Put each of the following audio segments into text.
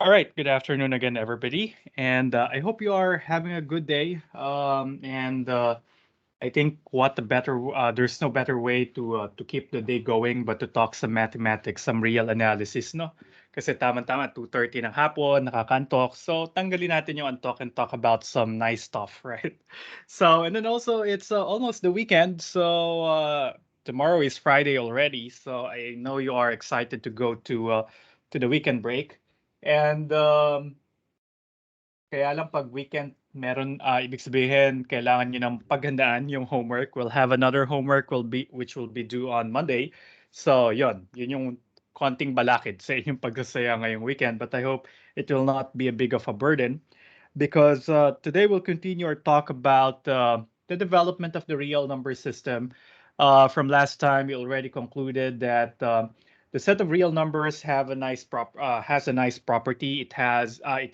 All right, good afternoon again, everybody, and I hope you are having a good day. And I think there's no better way to keep the day going but to talk some mathematics, some real analysis, no? Kasi tama-tama 2:30 ng hapon, nakakantok. So tanggalin natin yung antok and talk about some nice stuff, right? So and then also it's almost the weekend, so tomorrow is Friday already. So I know you are excited to go to the weekend break. And kaya lang pag weekend, ibig sabihin, kailangan nyo ng paghandaan yung homework. We'll have another homework which will be due on Monday. So, yun yung konting balakid sa inyong pagsasaya ngayong weekend. But I hope it will not be a big of a burden because today we'll continue our talk about the development of the real number system. From last time, we already concluded that the set of real numbers has a nice property. It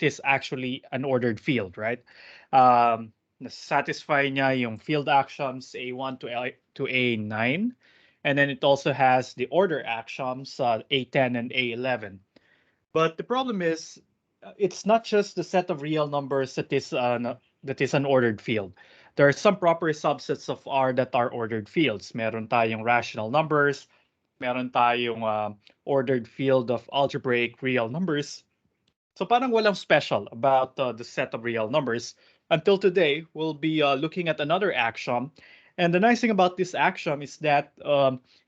is actually an ordered field, right? Satisfy niya yung field axioms A1 to A9, and then it also has the order axioms A10 and A11. But the problem is, it's not just the set of real numbers that is an ordered field. There are some proper subsets of R that are ordered fields. Meron tayong rational numbers, meron tayong ordered field of algebraic real numbers. So parang walang special about the set of real numbers. Until today, we'll be looking at another axiom. And the nice thing about this axiom is that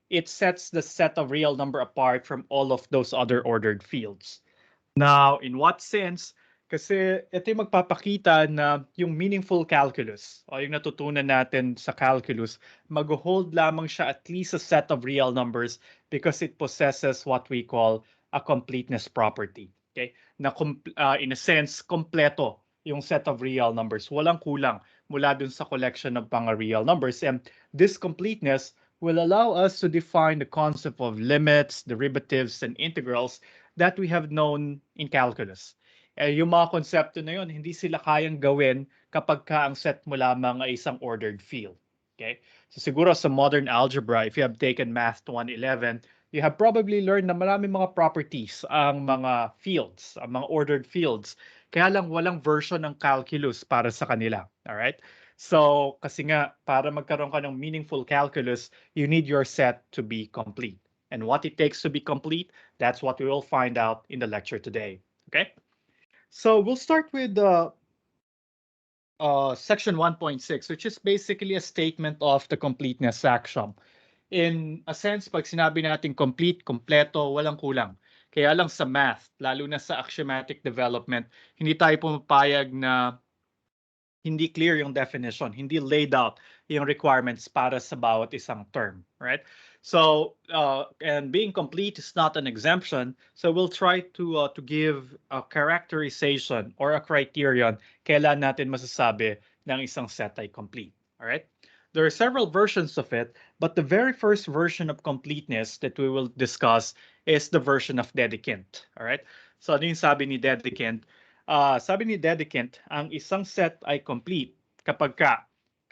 it sets the set of real number apart from all of those other ordered fields. Now, in what sense? Kasi ito yung magpapakita na yung meaningful calculus o yung natutunan natin sa calculus, mag-hold lamang siya at least a set of real numbers because it possesses what we call a completeness property. Okay? In a sense, kompleto yung set of real numbers. Walang kulang mula dun sa collection of mga real numbers. And this completeness will allow us to define the concept of limits, derivatives, and integrals that we have known in calculus. Yung mga konsepto na yun, hindi sila kayang gawin kapag ka ang set mo lamang ay isang ordered field. Okay? So siguro sa modern algebra, if you have taken Math 111, you have probably learned na maraming mga properties ang mga fields, ang mga ordered fields. Kaya lang walang version ng calculus para sa kanila. Alright? So, kasi nga, para magkaroon ka ng meaningful calculus, you need your set to be complete. And what it takes to be complete, that's what we will find out in the lecture today. Okay? So we'll start with section 1.6, which is basically a statement of the completeness axiom. In a sense, pag sinabi natin complete, kompleto, walang kulang. Kaya lang sa math, lalo na sa axiomatic development, hindi tayo pumapayag na hindi clear yung definition, hindi laid out yung requirements para sa bawat isang term, right? So, and being complete is not an exemption. So we'll try to give a characterization or a criterion kailan natin masasabi ng isang set ay complete, all right? There are several versions of it, but the very first version of completeness that we will discuss is the version of Dedekind, all right? So ano yung sabi ni Dedekind? Sabi ni Dedekind, ang isang set ay complete kapag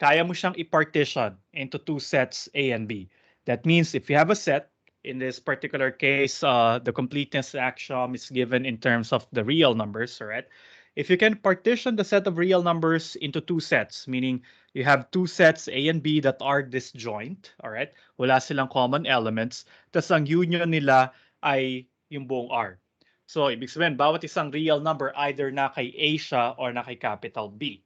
kaya mo siyang i-partition into two sets A and B. That means if you have a set, in this particular case, the completeness axiom is given in terms of the real numbers, right? If you can partition the set of real numbers into two sets, meaning you have two sets A and B that are disjoint, all right? Wala silang common elements, tas ang union nila ay yung buong R. So, ibig sabihin, bawat isang real number either na kay A siya or na kay capital B.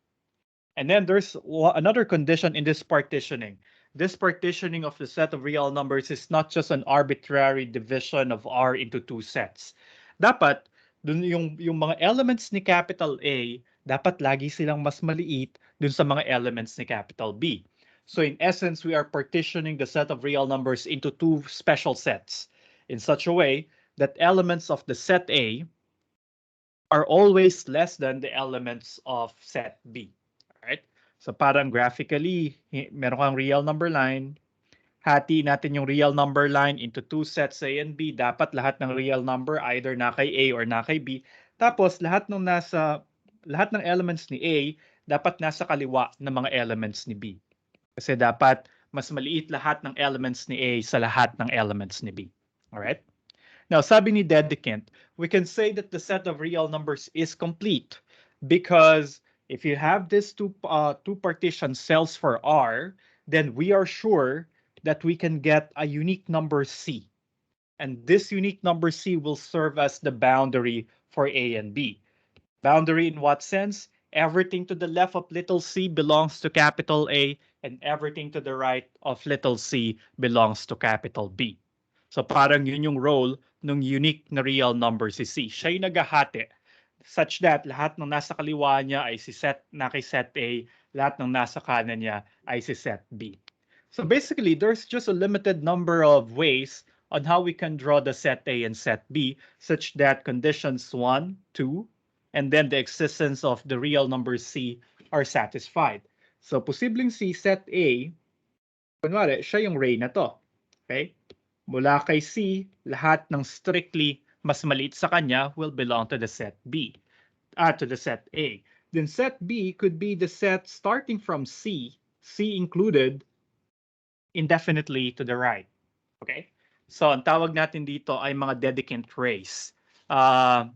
And then there's another condition in this partitioning. This partitioning of the set of real numbers is not just an arbitrary division of R into two sets. Dapat, dun yung mga elements ni capital A, dapat lagi silang mas maliit dun sa mga elements ni capital B. So in essence, we are partitioning the set of real numbers into two special sets in such a way that elements of the set A are always less than the elements of set B. Right? So parang graphically, meron kang real number line, hati natin yung real number line into two sets A and B. Dapat lahat ng real number either na kay A or na kay B. Tapos lahat ng elements ni A dapat nasa kaliwa ng mga elements ni B. Kasi dapat mas maliit lahat ng elements ni A sa lahat ng elements ni B. Alright? Now, sabi ni Dedekind, we can say that the set of real numbers is complete because if you have these two partition cells for R, then we are sure that we can get a unique number C. And this unique number C will serve as the boundary for A and B. Boundary in what sense? Everything to the left of little c belongs to capital A, and everything to the right of little c belongs to capital B. So parang yun yung role ng unique na real number si C. Siya yung naghahati such that lahat ng nasa kaliwa niya ay si set na kay set A, lahat ng nasa kanan niya ay si set B. So basically, there's just a limited number of ways on how we can draw the set A and set B such that conditions 1, 2, and then the existence of the real number C are satisfied. So posibleng si set A, kunwari, siya yung ray na to. Okay? Mula kay C, lahat ng strictly mas maliit sa kanya will belong to the set B, to the set A. Then set B could be the set starting from C, C included, indefinitely to the right. Okay? So, ang tawag natin dito ay mga Dedekind rays. Ang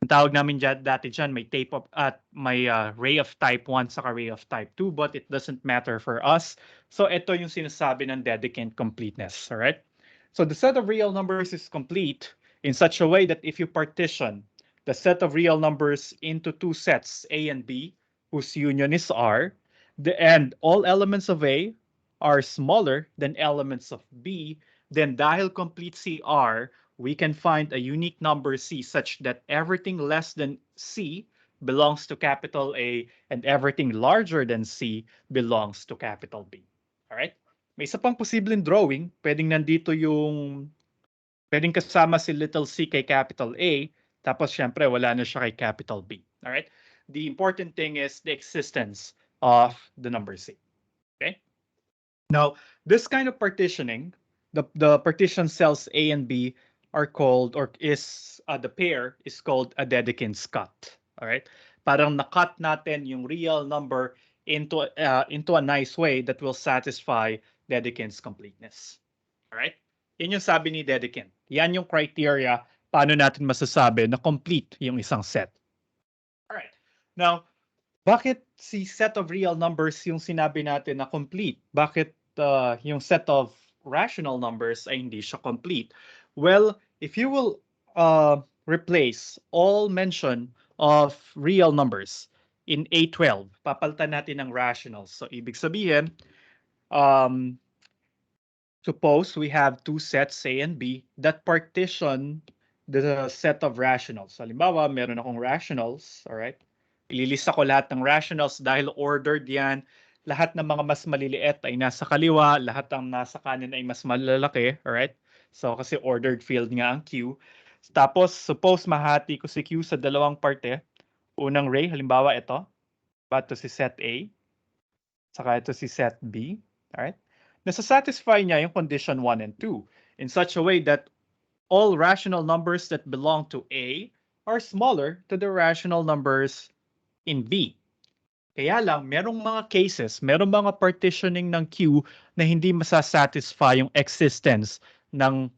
tawag namin dati dyan, may tape of, may ray of type 1 sa ray of type 2, but it doesn't matter for us. So, ito yung sinasabi ng Dedekind completeness. Alright? So, the set of real numbers is complete in such a way that if you partition the set of real numbers into two sets, A and B, whose union is R, and all elements of A are smaller than elements of B, then dahil complete CR, we can find a unique number C such that everything less than C belongs to capital A and everything larger than C belongs to capital B. Alright? May isa pang posibleng drawing. Pwedeng kasama si little c kay capital A, tapos syempre wala na siya kay capital B. Alright? The important thing is the existence of the number C. Okay? Now, this kind of partitioning, the partition cells A and B are called, or is the pair is called a Dedekind's cut. All right? Parang na-cut natin yung real number into a nice way that will satisfy Dedekind's completeness. All right? Yan yung sabi ni Dedekind. Yan yung criteria paano natin masasabi na complete yung isang set. All right. Now, bakit si set of real numbers yung sinabi natin na complete? Bakit yung set of rational numbers ay hindi siya complete? Well, if you will replace all mention of real numbers in A12, papalitan natin ng rationals. So, ibig sabihin, suppose we have two sets A and B that partition the set of rationals. Halimbawa, meron akong rationals, all right? Ililista ko lahat ng rationals dahil ordered yan. Lahat ng mga mas maliliit ay nasa kaliwa, lahat ng nasa kanan ay mas malalaki, alright? So kasi ordered field nga ang Q. Tapos suppose mahati ko si Q sa dalawang parte. Unang ray, halimbawa ito, ito si set A, saka ito si set B, alright? Nasa-satisfy niya yung condition 1 and 2 in such a way that all rational numbers that belong to A are smaller to the rational numbers in B. Kaya lang, merong mga cases, merong mga partitioning ng Q na hindi masasatisfy yung existence ng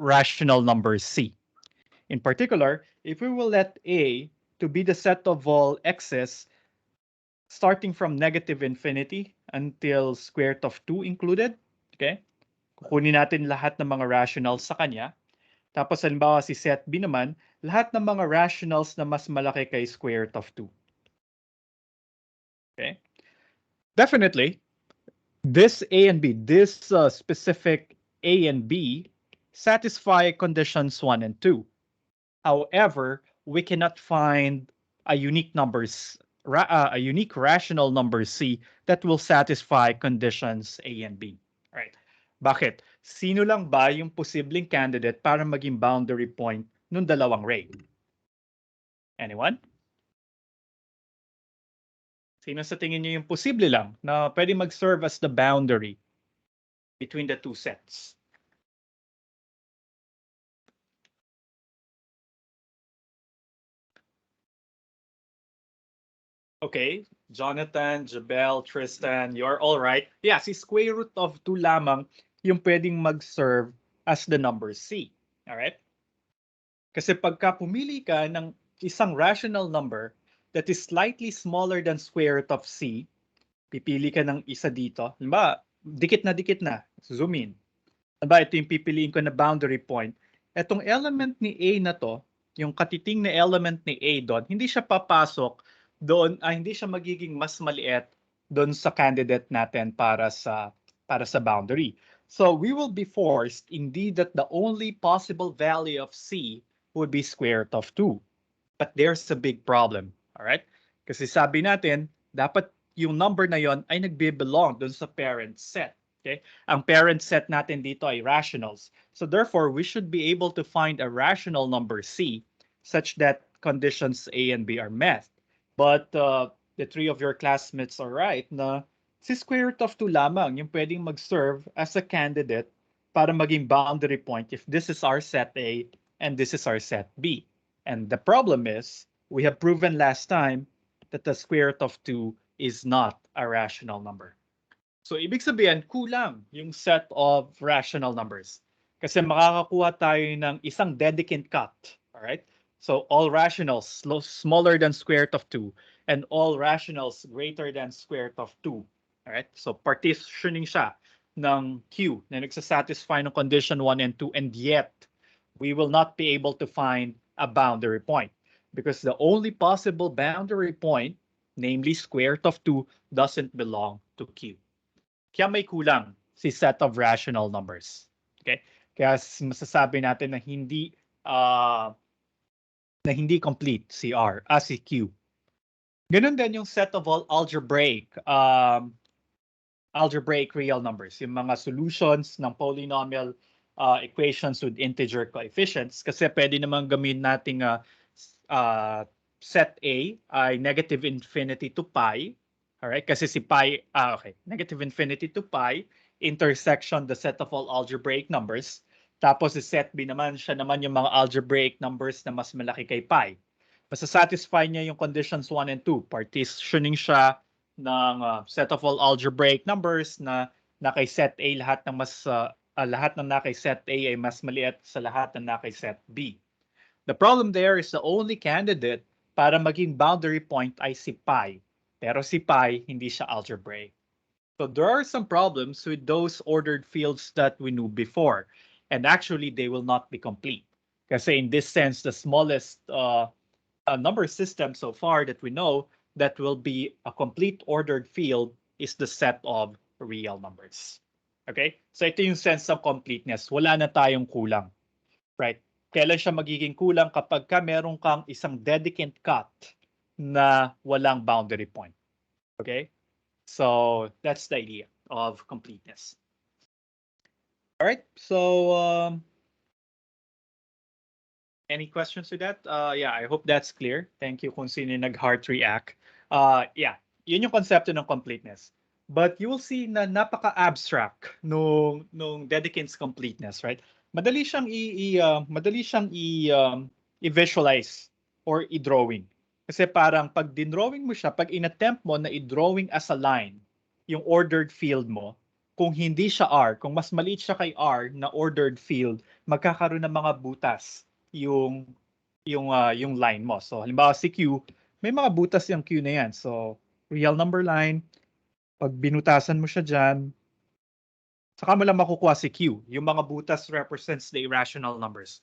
rational number C. In particular, if we will let A to be the set of all x's starting from negative infinity until square root of 2 included, okay? Kukunin natin lahat ng mga rationals sa kanya. Tapos halimbawa si set B naman, lahat ng mga rationals na mas malaki kay square root of 2. Okay. Definitely, this A and B, this specific A and B satisfy conditions 1 and 2. However, we cannot find a unique a unique rational number C that will satisfy conditions A and B. Right? Bakit? Sino lang ba yung posibleng candidate para maging boundary point ng dalawang ray? Anyone? Sino sa tingin niyo yung posible lang na pwede mag-serve as the boundary between the two sets? Okay, Jonathan, Jabel, Tristan, you're all right. Yeah, si square root of 2 lamang yung pwedeng mag-serve as the number C. All right? Kasi pagka pumili ka ng isang rational number that is slightly smaller than square root of c, pipili ka ng isa dito. Halimbawa, dikit na, zoom in. Halimbawa, ito yung pipiliin ko na boundary point. Etong element ni A na to, yung katiting na element ni A doon, hindi siya papasok doon, hindi siya magiging mas maliit doon sa candidate natin para sa boundary. So we will be forced indeed that the only possible value of C would be square root of 2. But there's a big problem, all right? Kasi sabi natin, dapat yung number na yon ay nagbe-belong doon sa parent set. Okay? Ang parent set natin dito ay rationals. So therefore, we should be able to find a rational number C such that conditions A and B are met. But the three of your classmates are right na si square root of 2 lamang yung pwedeng mag-serve as a candidate para maging boundary point if this is our set A and this is our set B. And the problem is, we have proven last time that the square root of 2 is not a rational number. So ibig sabihin, kulang yung set of rational numbers. Kasi makakakuha tayo ng isang dedicant cut. Alright? So all rationals smaller than square root of 2 and all rationals greater than square root of 2. Alright? So partitioning siya ng Q na nagsasatisfy ng condition 1 and 2, and yet we will not be able to find a boundary point because the only possible boundary point, namely square root of 2, doesn't belong to Q. Kaya may kulang si set of rational numbers. Okay? Kaya masasabi natin na hindi complete si R, si Q. Ganun din yung set of all algebraic real numbers, yung mga solutions ng polynomial equations with integer coefficients, kasi pwede naman gamitin nating set A ay negative infinity to pi. Alright, kasi si pi, negative infinity to pi, intersection the set of all algebraic numbers. Tapos si set B naman, siya naman yung mga algebraic numbers na mas malaki kay pi. Masasatisfy niya yung conditions 1 and 2. Partitioning siya ng set of all algebraic numbers na kay set A lahat ng nakay set A ay mas maliit sa lahat ng nakay set B. The problem there is the only candidate para maging boundary point ay si pi. Pero si pi hindi siya algebraic. So there are some problems with those ordered fields that we knew before, and actually they will not be complete. Kasi in this sense, the smallest number system so far that we know that will be a complete ordered field is the set of real numbers. Okay? So ito yung sense of completeness. Wala na tayong kulang. Right? Kailan siya magiging kulang? Kapag meron kang isang dedicant cut na walang boundary point. Okay? So that's the idea of completeness. All right. So any questions to that? Yeah, I hope that's clear. Thank you kung sino nag-heart react. Yeah, yun yung konsepto ng completeness. But you will see na napaka-abstract nung dedicant's completeness, right? Madali siyang i-visualize or i-drawing. Kasi parang pag dinrawing mo siya, pag inattempt mo na i-drawing as a line yung ordered field mo, kung hindi siya R, kung mas maliit siya kay R na ordered field, magkakaroon ng mga butas yung line mo. So halimbawa si Q, may mga butas yung Q na yan. So real number line, pag binutasan mo siya dyan, saka mo lang makukuha si Q. Yung mga butas represents the irrational numbers.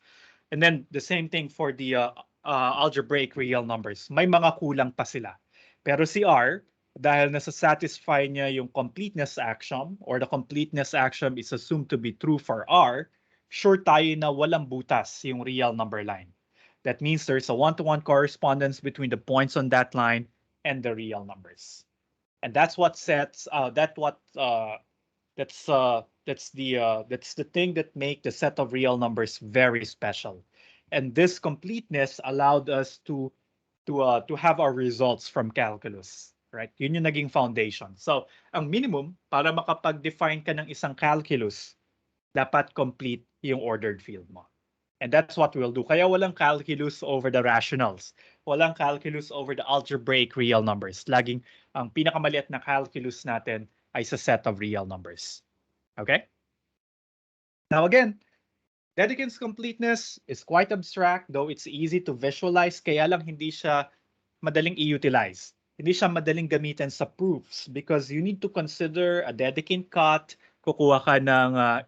And then the same thing for the algebraic real numbers. May mga kulang pa sila. Pero si R, dahil nasa-satisfy niya yung completeness axiom or the completeness axiom is assumed to be true for R, sure tayo na walang butas yung real number line. That means there's a one-to-one correspondence between the points on that line and the real numbers. And that's what sets that's the thing that make the set of real numbers very special. And this completeness allowed us to have our results from calculus, right? Yun yung naging foundation. So, ang minimum para makapag-define ka ng isang calculus, dapat complete yung ordered field mo. And that's what we'll do. Kaya walang calculus over the rationals. Walang calculus over the algebraic real numbers. Laging ang pinakamaliit na calculus natin ay sa set of real numbers. Okay? Now again, Dedekind's completeness is quite abstract, though it's easy to visualize, kaya lang hindi siya madaling i-utilize. Hindi siya madaling gamitin sa proofs because you need to consider a Dedekind cut, kukuha ka ng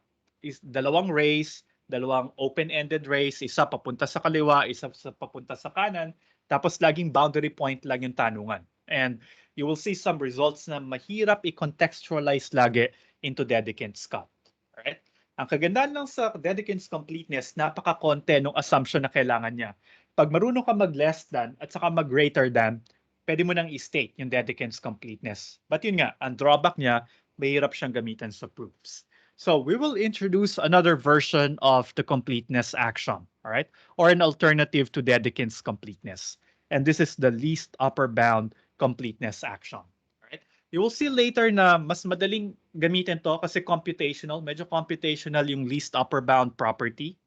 dalawang rays, dalawang open-ended rays, isa papunta sa kaliwa, isa papunta sa kanan, tapos laging boundary point lang yung tanungan. And you will see some results na mahirap i-contextualize lagi into Dedekind's cut. Alright? Ang kagandahan lang sa Dedekind's completeness, napaka-konte ng assumption na kailangan niya. Pag marunong ka mag-less than at saka mag-greater than, pwede mo nang i-state yung Dedekind's completeness. But yun nga, ang drawback niya, mahirap siyang gamitan sa proofs. So we will introduce another version of the completeness axiom, all right? Or an alternative to Dedekind's completeness. And this is the least upper bound completeness axiom. All right? You will see later na mas madaling gamitin to kasi computational, medyo computational yung least upper bound property.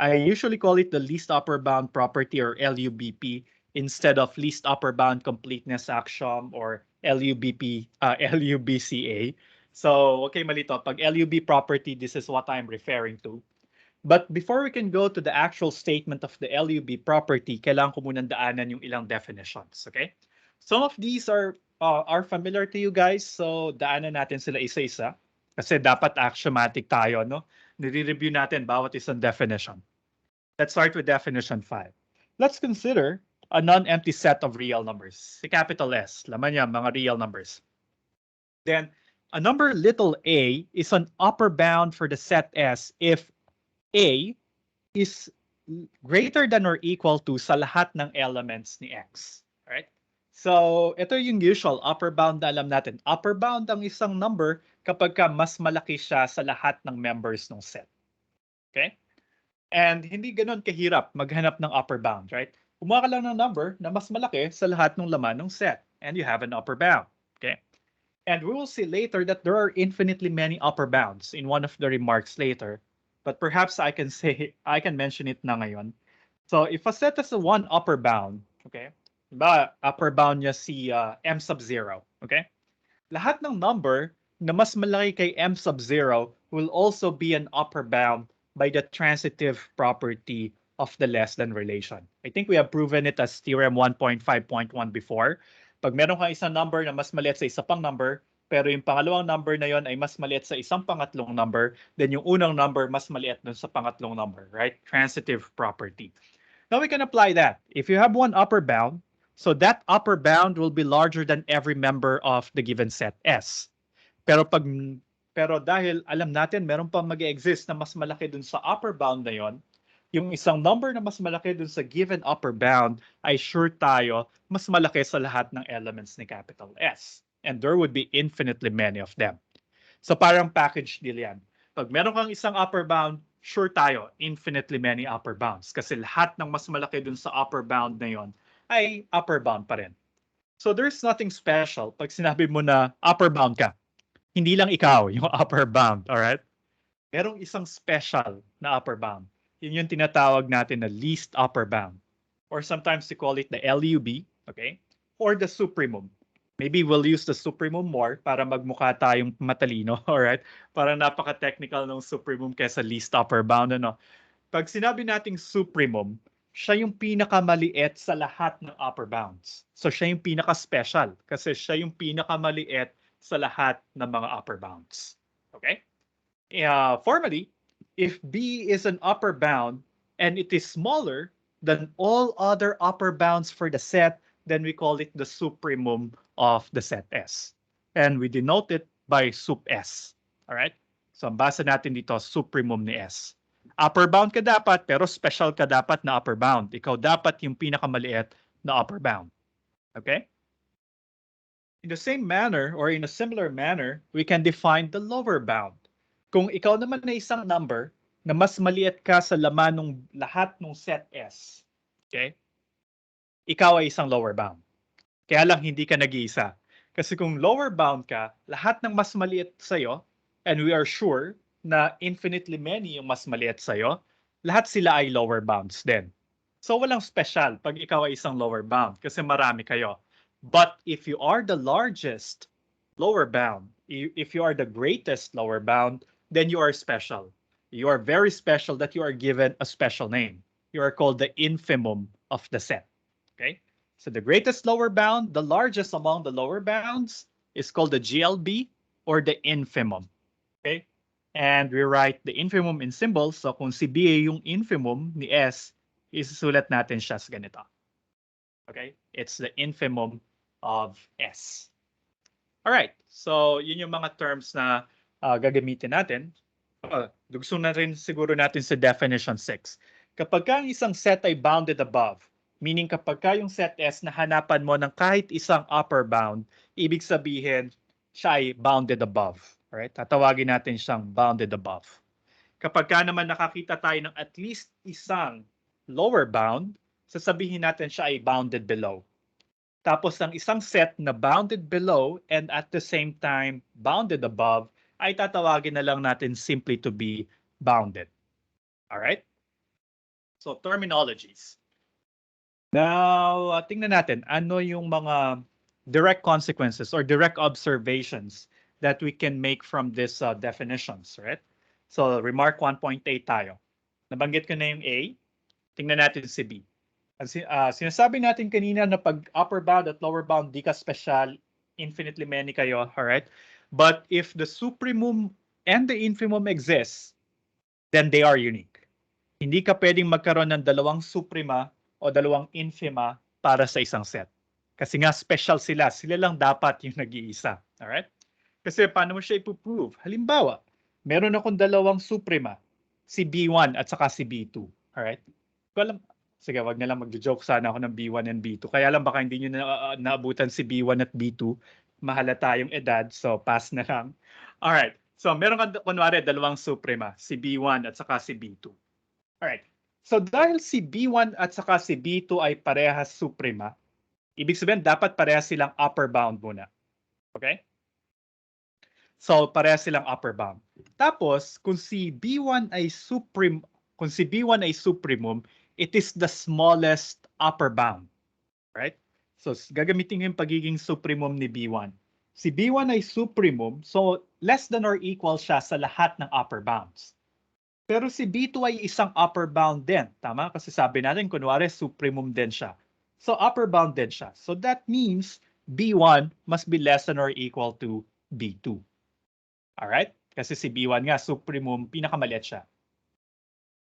I usually call it the least upper bound property or LUBP instead of least upper bound completeness axiom or LUBCA. So, okay, malito. Pag LUB property, this is what I'm referring to. But before we can go to the actual statement of the LUB property, kailangan ko munang daanan yung ilang definitions, okay? Some of these are familiar to you guys, so daanan natin sila isa-isa. Kasi dapat axiomatic tayo, no? Nire-review natin bawat isang definition. Let's start with definition 5. Let's consider a non-empty set of real numbers. Si capital S, laman niya mga real numbers. Then, a number little a is an upper bound for the set S if a is greater than or equal to sa lahat ng elements ni X. Alright? So, ito yung usual upper bound na alam natin. Upper bound ang isang number kapag ka mas malaki siya sa lahat ng members ng set. Okay? And hindi ganoon kahirap maghanap ng upper bound, right? Kumuha ka lang ng number na mas malaki sa lahat ng laman ng set and you have an upper bound. Okay? And we will see later that there are infinitely many upper bounds in one of the remarks later. But perhaps I can mention it na ngayon. So if a set has a one upper bound, okay? Diba, upper bound niya si m sub 0, okay? Lahat ng number na mas malaki kay m sub 0 will also be an upper bound by the transitive property of the less than relation. I think we have proven it as theorem 1.5.1 before. Pag meron kang isang number na mas maliit sa isa pang number, pero yung pangalawang number na yon ay mas maliit sa isang pangatlong number, then yung unang number mas maliit dun sa pangatlong number, right? Transitive property. Now we can apply that. If you have one upper bound, so that upper bound will be larger than every member of the given set S. Pero dahil alam natin meron pang mag-exist na mas malaki dun sa upper bound na yon, yung isang number na mas malaki dun sa given upper bound ay sure tayo mas malaki sa lahat ng elements ni capital S. And there would be infinitely many of them. So parang package deal yan. Pag meron kang isang upper bound, sure tayo, infinitely many upper bounds. Kasi lahat ng mas malaki dun sa upper bound na yon ay upper bound pa rin. So there's nothing special pag sinabi mo na upper bound ka. Hindi lang ikaw yung upper bound, alright? Merong isang special na upper bound. Yun yung tinatawag natin na least upper bound. Or sometimes we call it the LUB, okay? Or the supremum. Maybe we'll use the supremum more para magmukha tayong matalino, alright? Parang napaka-technical ng supremum kaysa least upper bound, ano? Pag sinabi nating supremum, siya yung pinakamaliit sa lahat ng upper bounds. So siya yung pinaka-special kasi siya yung pinakamaliit sa lahat ng mga upper bounds. Okay? Formally, if B is an upper bound and it is smaller than all other upper bounds for the set, then we call it the supremum of the set S. And we denote it by sup S. Alright? So ang basa natin dito, supremum ni S. Upper bound ka dapat, pero special ka dapat na upper bound. Ikaw dapat yung pinakamaliit na upper bound. Okay? In the same manner or in a similar manner, we can define the lower bound. Kung ikaw naman na isang number na mas maliit ka sa laman ng lahat ng set S, okay? Ikaw ay isang lower bound. Kaya lang hindi ka nag-iisa. Kasi kung lower bound ka, lahat ng mas maliit sa'yo, and we are sure na infinitely many yung mas maliit sa'yo, lahat sila ay lower bounds din. So walang special pag ikaw ay isang lower bound kasi marami kayo. But if you are the largest lower bound, if you are the greatest lower bound, then you are special. You are very special that you are given a special name. You are called the infimum of the set. Okay? So the greatest lower bound, the largest among the lower bounds, is called the GLB or the infimum. Okay? And we write the infimum in symbols. So kung si B yung infimum ni S, isusulat natin siya sa ganito. Okay? It's the infimum of S. Alright. So yun yung mga terms na gagamitin natin. Dugso na rin siguro natin sa definition 6. Kapag ang isang set ay bounded above, meaning kapag yung set S na hanapan mo ng kahit isang upper bound, ibig sabihin siya ay bounded above. Alright? Tatawagin natin siyang bounded above. Kapag naman nakakita tayo ng at least isang lower bound, sasabihin natin siya ay bounded below. Tapos ang isang set na bounded below and at the same time bounded above, ay tatawagin na lang natin simply to be bounded. Alright? So, terminologies. Now, tingnan natin, ano yung mga direct consequences or direct observations that we can make from these definitions, right? So, remark 1.8 tayo. Nabanggit ko na yung A. Tingnan natin si B. Sinasabi natin kanina na pag upper bound at lower bound, di ka special, infinitely many kayo, alright? But if the supremum and the infimum exist, then they are unique. Hindi ka pwedeng magkaroon ng dalawang suprema o dalawang infima para sa isang set. Kasi nga special sila. Sila lang dapat yung nag-iisa. Alright? Kasi paano mo siya ipuprove? Halimbawa, meron akong dalawang suprema, si B1 at saka si B2. Alright? Sige, wag na lang mag-joke sana ako ng B1 and B2. Kaya lang baka hindi nyo naabutan si B1 at B2. Mahalata yung edad, so pass na lang. Alright, so meron ka kunwari dalawang suprema, si B1 at saka si B2. Alright, so dahil si B1 at saka si B2 ay parehas suprema, ibig sabihin dapat parehas silang upper bound muna. Okay? So parehas silang upper bound. Tapos, kung si B1 ay supremum, it is the smallest upper bound. Right? So, gagamitin yung pagiging supremum ni B1. Si B1 ay supremum, so less than or equal siya sa lahat ng upper bounds. Pero si B2 ay isang upper bound din. Tama? Kasi sabi natin, kunwari, supremum din siya. So, upper bound din siya. So, that means B1 must be less than or equal to B2. Alright? Kasi si B1 nga, supremum, pinakamaliit siya.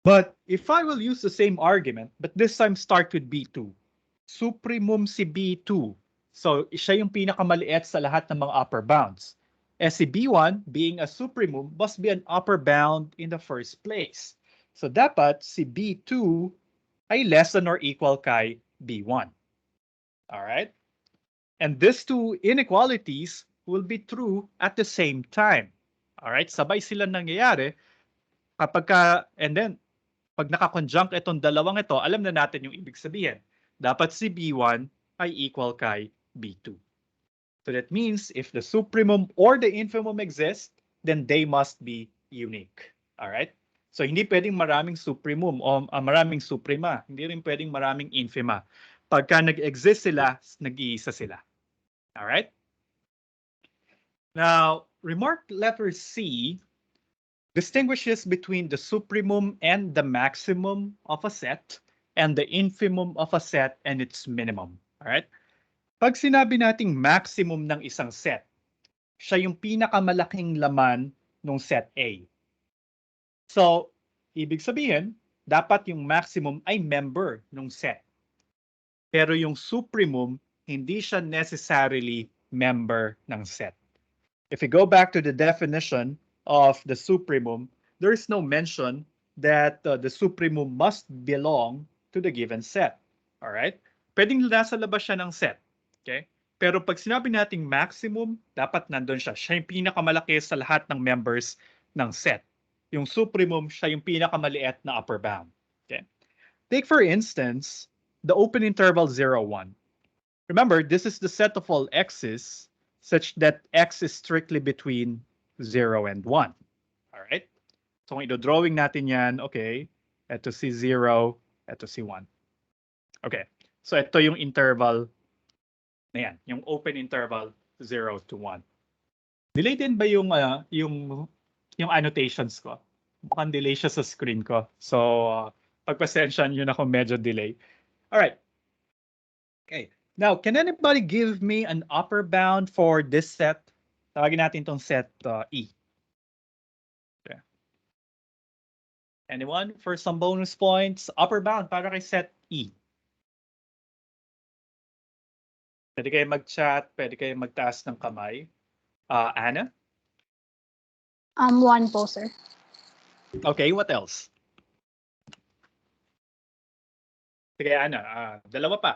But if I will use the same argument, but this time start with B2, supremum si B2. So, siya yung pinakamaliit sa lahat ng mga upper bounds. Si B1, being a supremum, must be an upper bound in the first place. So, dapat si B2 ay less than or equal kay B1. Alright? And these two inequalities will be true at the same time. Alright? Sabay sila nangyayari and then, pag nakakonjunct itong dalawang ito, alam na natin yung ibig sabihin. Dapat si B1 ay equal kay B2. So that means if the supremum or the infimum exist, then they must be unique. Alright? So hindi pwedeng maraming supremum o maraming suprema. Hindi rin pwedeng maraming infima. Pagka nag-exist sila, nag-iisa sila. Alright? Now, remark letter C distinguishes between the supremum and the maximum of a set and the infimum of a set and its minimum. Alright? Pag sinabi nating maximum ng isang set, siya yung pinakamalaking laman ng set A. So, ibig sabihin, dapat yung maximum ay member ng set. Pero yung supremum, hindi siya necessarily member ng set. If we go back to the definition of the supremum, there is no mention that the supremum must belong to the given set. Alright? Pwedeng nasa labas siya ng set. Okay? Pero pag sinabi nating maximum, dapat nandun siya. Siya yung pinakamalaki sa lahat ng members ng set. Yung supremum, siya yung pinakamaliit na upper bound. Okay? Take for instance, the open interval 0, 1. Remember, this is the set of all x's such that x is strictly between 0 and 1. Alright? So kung i-drawing natin yan, okay, ito si 0, ito si 1. Okay, so ito yung interval na yan, yung open interval 0 to 1. Delay din ba yung annotations ko? Mukhang delay siya sa screen ko. So, pagpasensyahan nyo na kung medyo delay. All right. Okay. Now, can anybody give me an upper bound for this set? Tawagin natin itong set E. Okay. Anyone for some bonus points? Upper bound para kay set E. Pwede kayo mag-chat, pwede kayo magtaas ng kamay. Anna? 1 po, sir. Okay, what else? Sige, Anna. Dalawa pa.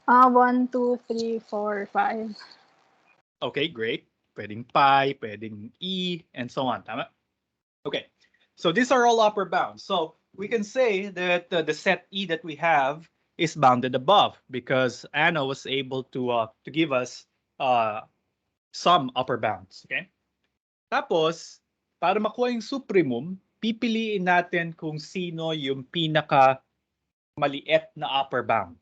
1, 2, 3, 4, 5. Okay, great. Pwedeng pi, pwedeng e, and so on. Tama? Okay. So these are all upper bounds. So we can say that the set E that we have is bounded above because Anna was able to give us some upper bounds. Okay? Tapos, para makuha yung supremum, pipiliin natin kung sino yung pinaka maliit na upper bound.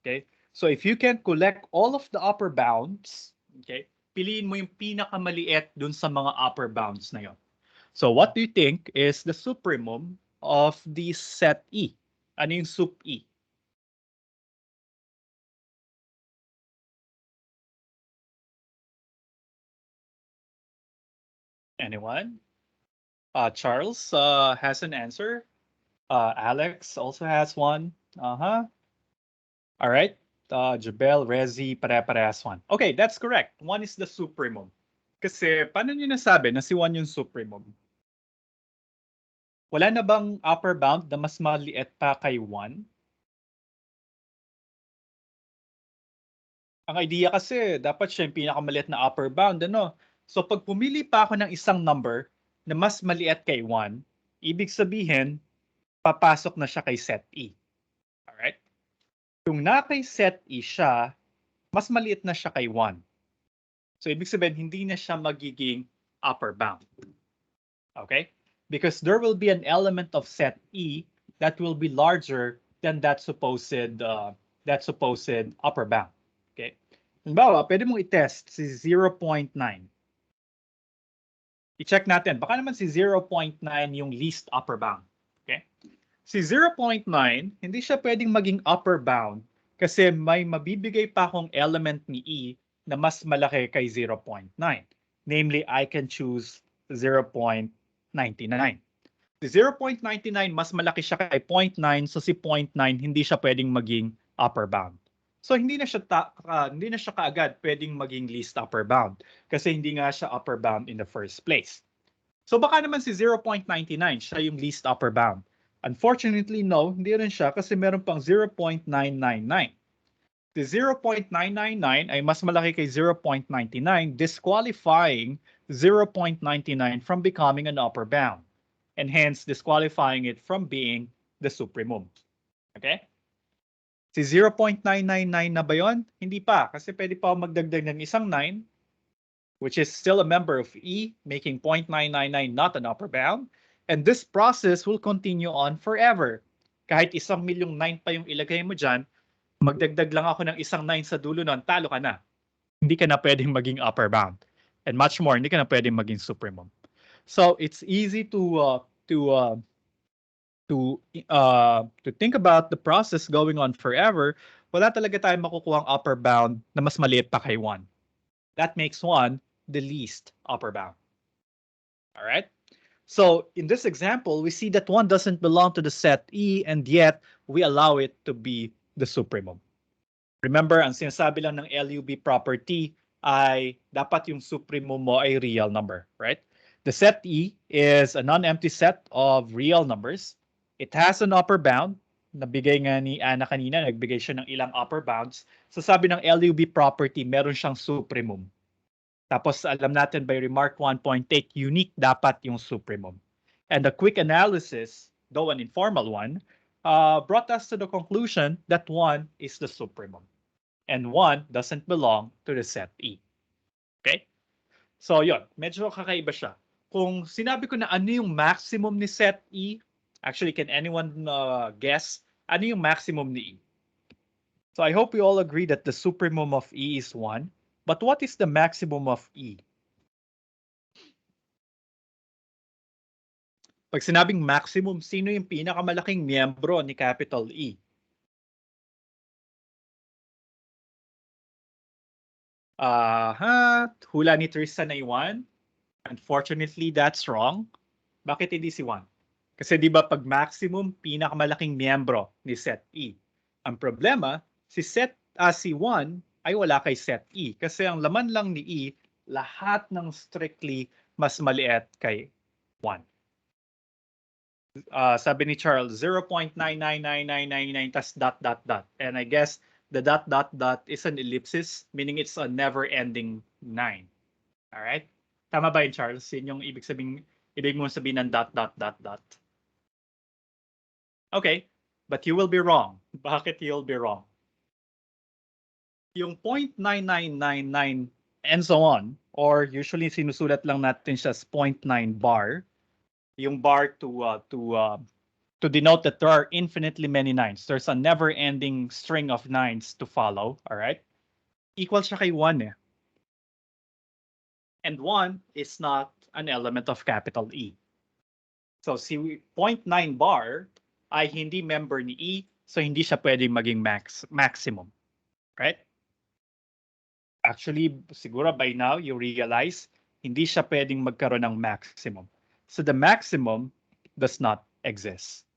Okay? So if you can collect all of the upper bounds, okay, piliin mo yung pinakamaliit dun sa mga upper bounds na yon. So what do you think is the supremum of the set E? Ano yung sup E? Anyone? Charles has an answer. Alex also has one. Uh-huh. All right. Jabel, Rezi, pare-parehas one. Okay, that's correct. One is the supremum. Kasi paano nyo nasabi na si one yung supremum? Wala na bang upper bound na mas maliit pa kay 1? Ang idea kasi, dapat siya yung pinakamaliit na upper bound, ano? So pag pumili pa ako ng isang number na mas maliit kay 1, ibig sabihin, papasok na siya kay set E. Alright? Kung na kay set E siya, mas maliit na siya kay 1. So ibig sabihin, hindi na siya magiging upper bound. Okay? Because there will be an element of set E that will be larger than that supposed upper bound. Okay? Halimbawa, pwede mong i-test si 0.9. I-check natin. Baka naman si 0.9 yung least upper bound. Okay? Si 0.9, hindi siya pwedeng maging upper bound kasi may mabibigay pa akong element ni E na mas malaki kay 0.9. Namely, I can choose 0.99. Si 0.99, mas malaki siya kay 0.9, so si 0.9 hindi siya pwedeng maging upper bound. So hindi na siya kaagad pwedeng maging least upper bound kasi hindi nga siya upper bound in the first place. So baka naman si 0.99 siya yung least upper bound. Unfortunately, no, hindi rin siya kasi meron pang 0.999. Si 0.999 ay mas malaki kay 0.99, disqualifying 0.99 from becoming an upper bound, and hence disqualifying it from being the supremum. Okay? Si 0.999 na ba yun? Hindi pa, kasi pwede pa magdagdag ng isang 9, which is still a member of E, making 0.999 not an upper bound. And this process will continue on forever. Kahit 1,000,000 9 pa yung ilagay mo dyan, magdagdag lang ako ng isang 9 sa dulo nun, talo ka na. Hindi ka na pwedeng maging upper bound. And much more, hindi ka na pwedeng maging supremum. So it's easy to think about the process going on forever. Wala talaga tayong makukuhang upper bound na mas maliit pa kay 1. That makes 1 the least upper bound. All right? So in this example, we see that 1 doesn't belong to the set E, and yet we allow it to be the supremum. Remember, ang sinasabi lang ng LUB property ay dapat yung supremum mo ay real number, right? The set E is a non-empty set of real numbers. It has an upper bound. Nabigay nga ni Anna kanina, nagbigay siya ng ilang upper bounds. So sabi ng LUB property, meron siyang supremum. Tapos alam natin by remark 1.8, unique dapat yung supremum. And a quick analysis, though an informal one, brought us to the conclusion that 1 is the supremum. And 1 doesn't belong to the set E. Okay? So yun, medyo kakaiba siya. Kung sinabi ko na ano yung maximum ni set E, actually, can anyone guess ano yung maximum ni E? So I hope we all agree that the supremum of E is 1. But what is the maximum of E? Pag sinabing maximum, sino yung pinakamalaking miyembro ni capital E? Hula ni Tristan ay 1. Unfortunately, that's wrong. Bakit hindi si 1? Kasi di ba pag maximum, pinakamalaking miyembro ni set E. Ang problema, si 1 ay wala kay set E. Kasi ang laman lang ni E, lahat ng strictly mas maliit kay 1. Sabi ni Charles, 0.999999 tas dot dot dot. And I guess the dot dot dot is an ellipsis, meaning it's a never-ending 9. Alright? Tama ba yun, Charles? Yun yung ibig mo sabihin ng dot dot dot dot. Okay, but you will be wrong. Bakit you'll be wrong? Yung 0.9999 and so on, or usually sinusulat lang natin siya as 0.9 bar, yung bar to denote that there are infinitely many 9s. There's a never-ending string of 9s to follow, all right? Equal siya kay 1 eh. And 1 is not an element of capital E. So si 0.9 bar ay hindi member ni E, so hindi siya pwedeng maging maximum, right? Actually, siguro by now you realize hindi siya pwedeng magkaroon ng maximum. So the maximum does not exist.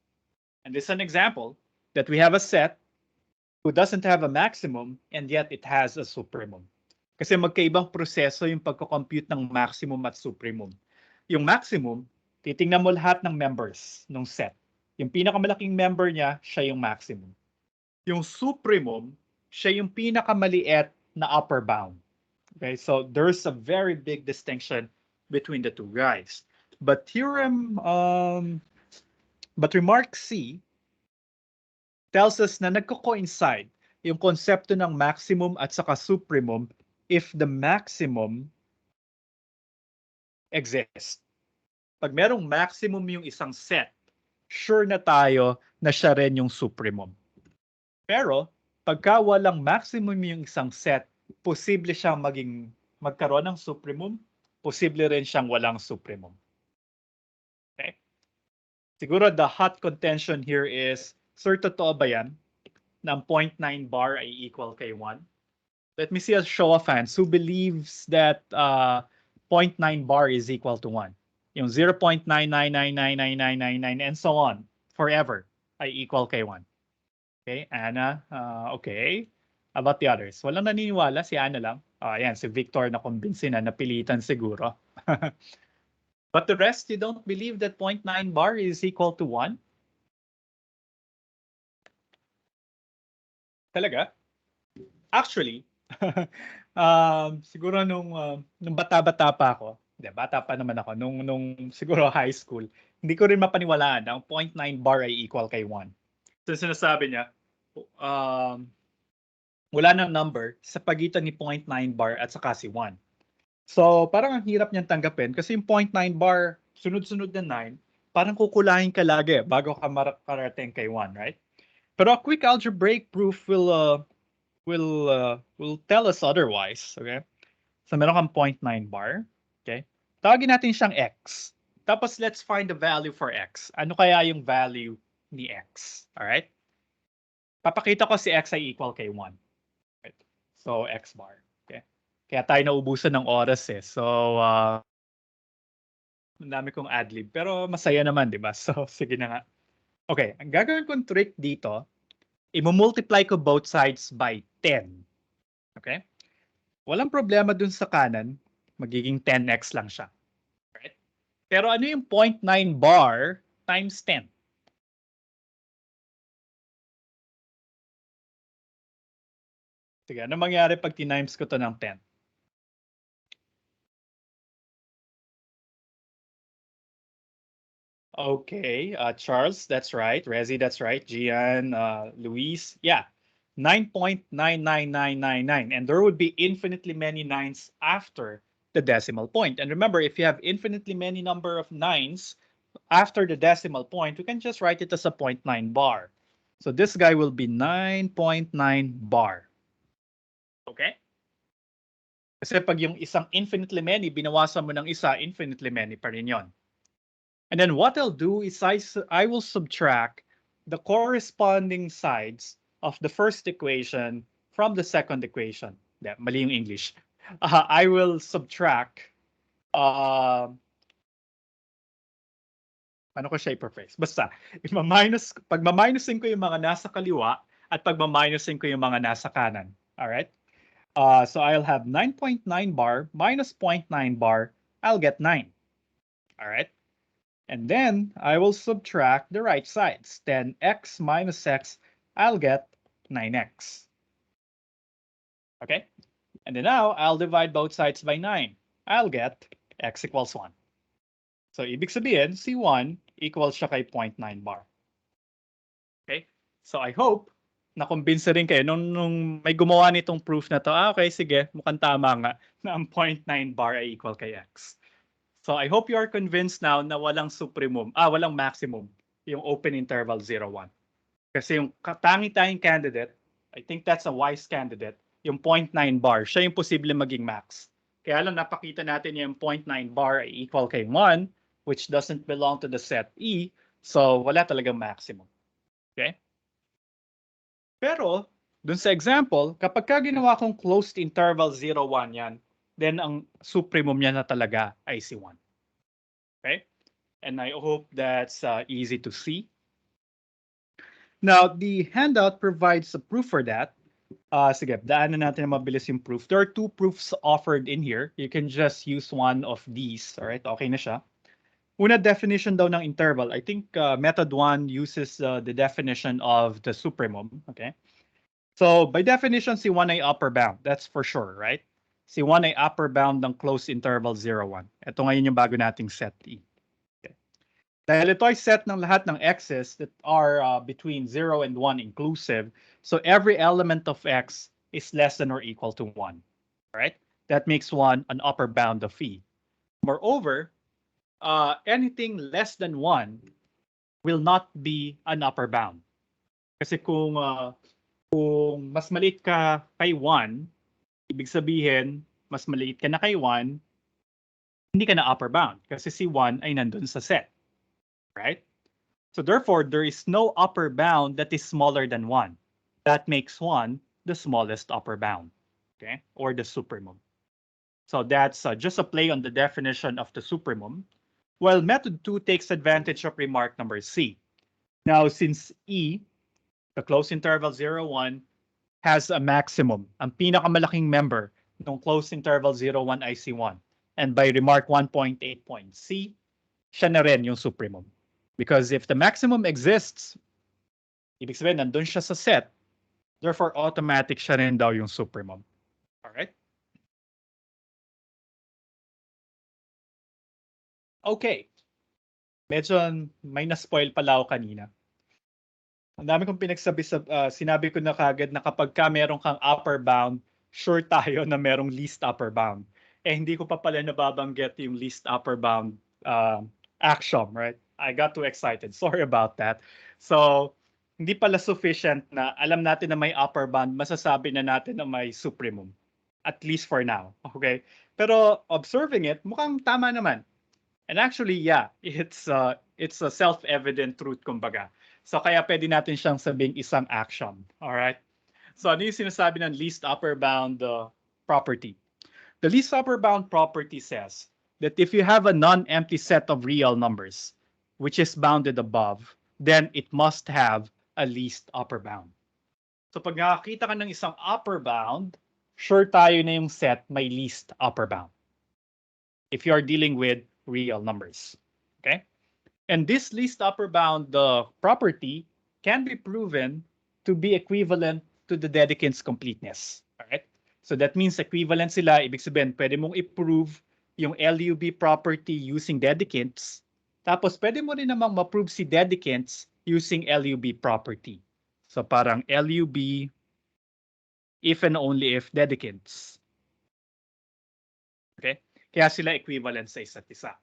And this is an example that we have a set who doesn't have a maximum and yet it has a supremum. Kasi magkaibang proseso yung pagko-compute ng maximum at supremum. Yung maximum, titingnan mo lahat ng members ng set. Yung pinakamalaking member niya, siya yung maximum. Yung supremum, siya yung pinakamaliit na upper bound. Okay, so there's a very big distinction between the two guys. But remark C tells us na nagko-coincide yung konsepto ng maximum at saka supremum if the maximum exists. Pag merong maximum yung isang set, sure na tayo na siya rin yung supremum. Pero pagka walang maximum yung isang set, posible siyang magkaroon ng supremum, posible rin siyang walang supremum. Okay? Siguro the hot contention here is, sir, totoo ba yan? Na ang 0.9 bar ay equal kay 1? Let me see a show of hands who believes that 0.9 bar is equal to 1. Yung 0.9999999 and so on, forever, ay equal kay 1. Okay, Anna, okay. How about the others? Walang naniniwala, si Anna lang. Ayan, si Victor na kumbinsi na, napilitan siguro. But the rest, you don't believe that 0.9 bar is equal to 1? Talaga? Actually, siguro nung bata-bata pa ako, bata pa naman ako, nung siguro high school, hindi ko rin mapaniwalaan na ang 0.9 bar ay equal kay 1. So sinasabi niya, wala nang number sa pagitan ni 0.9 bar at saka si 1. So parang ang hirap niyang tanggapin kasi yung 0.9 bar, sunod-sunod na 9, parang kukulahin ka lagi bago ka makarating kay 1, right? Pero a quick algebraic proof will tell us otherwise, okay? So meron kang 0.9 bar, okay? Tawagin natin siyang x. Tapos let's find the value for x. Ano kaya yung value ni x? All right? Papakita ko si x ay equal kay 1. Right? So x bar, okay? Kaya tayo naubusan ng oras eh. So ang dami kong adlib, pero masaya naman, 'di ba? So sige na nga. Okay, ang gagawin kong trick dito, i-multiply ko both sides by 10. Okay? Walang problema dun sa kanan, magiging 10x lang siya. Right? Pero ano yung 0.9 bar times 10? Sige, ano mangyari pag tinimes ko to ng 10? Okay, Charles, that's right. Rezi, that's right. Gian, Luis, yeah. 9.99999. And there would be infinitely many 9s after the decimal point. And remember, if you have infinitely many number of 9s after the decimal point, we can just write it as a 0.9 bar. So this guy will be 9.9 bar. Okay? Kasi pag yung isang infinitely many, binawasan mo ng isa, infinitely many pa rin yun. And then what I'll do is I will subtract the corresponding sides of the first equation from the second equation. Yeah, mali yung English. I will subtract, paano ko siya i-phrase? Basta, pag ma-minusin ko yung mga nasa kaliwa at pag ma-minusin ko yung mga nasa kanan. Alright? So I'll have 9.9 bar minus 0.9 bar. I'll get 9. Alright? And then I will subtract the right sides. 10x minus x, I'll get 9x. Okay? And then now I'll divide both sides by 9. I'll get x equals 1. So ibig sabihin, si 1 equals siya kay 0.9 bar. Okay? So I hope na-convince rin kayo nung may gumawa nitong proof na to. Okay, sige, mukhang tama nga na ang 0.9 bar ay equal kay x. So I hope you are convinced now na walang walang maximum yung open interval 0, 1. Kasi yung tangi-tanging candidate, I think that's a wise candidate, yung 0.9 bar, siya yung posible maging max. Kaya lang napakita natin yung 0.9 bar ay equal kay 1, which doesn't belong to the set E, so wala talagang maximum. Okay? Pero, dun sa example, kapag ka ginawa kong closed interval 0, 1 yan, then ang supremum niya na talaga ay si 1. Okay? And I hope that's easy to see. Now, the handout provides a proof for that. Sige, daanan natin na mabilis yung proof. There are 2 proofs offered in here. You can just use one of these. All right, okay na siya. Una, definition daw ng interval. I think method 1 uses the definition of the supremum. Okay. So, by definition, si 1 ay upper bound. That's for sure, right? Si 1 ay upper bound ng closed interval 0, 1. Ito ngayon yung bago nating set E. Dahil ito ay set ng lahat ng x's that are between 0 and 1 inclusive, so every element of x is less than or equal to 1. Right? That makes 1 an upper bound of E. Moreover, anything less than 1 will not be an upper bound. Kasi kung mas maliit ka kay 1, ibig sabihin, mas maliit ka na kay 1, hindi ka na upper bound kasi si 1 ay nandun sa set. Right? So therefore, there is no upper bound that is smaller than 1. That makes 1 the smallest upper bound, okay? Or the supremum. So that's just a play on the definition of the supremum, while method 2 takes advantage of remark number C. Now, since E, the closed interval 0, 1, has a maximum, ang pinakamalaking member ng closed interval 0, 1 ay C1. And by remark 1.8.C, siya na rin yung supremum. Because if the maximum exists, ibig sabihin, nandun siya sa set, therefore, automatic siya rin daw yung supremum. Alright? Okay. Medyo may na-spoil pala ako kanina. Ang dami kong sinabi ko na kagad na kapag ka meron kang upper bound, sure tayo na merong least upper bound. Eh, hindi ko pa pala nababanggit yung least upper bound axiom, right? I got too excited. Sorry about that. So, hindi pala sufficient na alam natin na may upper bound, masasabi na natin na may supremum. At least for now. Okay? Pero observing it, mukhang tama naman. And actually, yeah, it's a self-evident truth, kumbaga. So, kaya pwede natin siyang sabing isang axiom. Alright? So, ano yung sinasabi ng least upper bound property? The least upper bound property says that if you have a non-empty set of real numbers, which is bounded above, then it must have a least upper bound. So pag nakakita ka ng isang upper bound, sure tayo na yung set may least upper bound. If you are dealing with real numbers. Okay? And this least upper bound property can be proven to be equivalent to the Dedekind's completeness. Alright? So that means equivalent sila. Ibig sabihin, pwede mong i-prove yung LUB property using Dedekind's. Tapos, pwede mo rin namang ma-prove si Dedekind's using LUB property. So, parang LUB if and only if Dedekind's. Okay? Kaya sila equivalent sa isa't isa.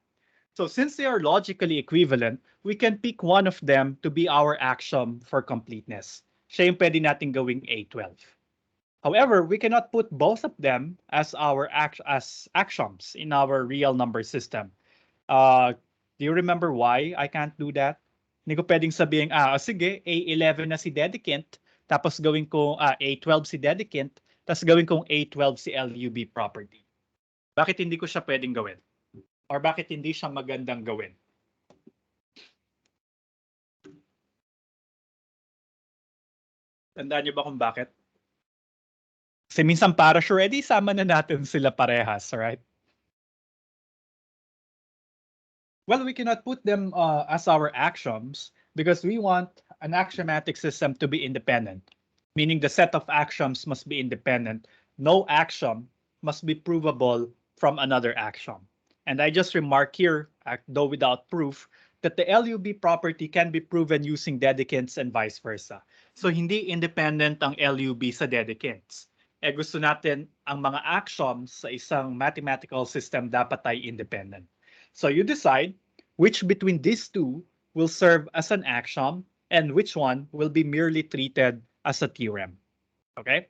So, since they are logically equivalent, we can pick one of them to be our axiom for completeness. Siya yung pwede natin gawing A12. However, we cannot put both of them as our axioms in our real number system. Do you remember why I can't do that? Hindi ko pwedeng sabihin, sige, A11 na si Dedicant, tapos gawin ko A12 si Dedicant, tapos gawin kong A12 si LUB property. Bakit hindi ko siya pwedeng gawin? Or bakit hindi siya magandang gawin? Tandaan niyo ba kung bakit? Kasi minsan para sure, edi sama na natin sila parehas, right? Well, we cannot put them as our axioms because we want an axiomatic system to be independent, meaning the set of axioms must be independent. No axiom must be provable from another axiom. And I just remark here, though without proof, that the LUB property can be proven using dedicants and vice versa. So hindi independent ang LUB sa dedicants. Gusto natin ang mga axioms sa isang mathematical system dapat ay independent. So you decide which between these two will serve as an axiom and which one will be merely treated as a theorem. Okay?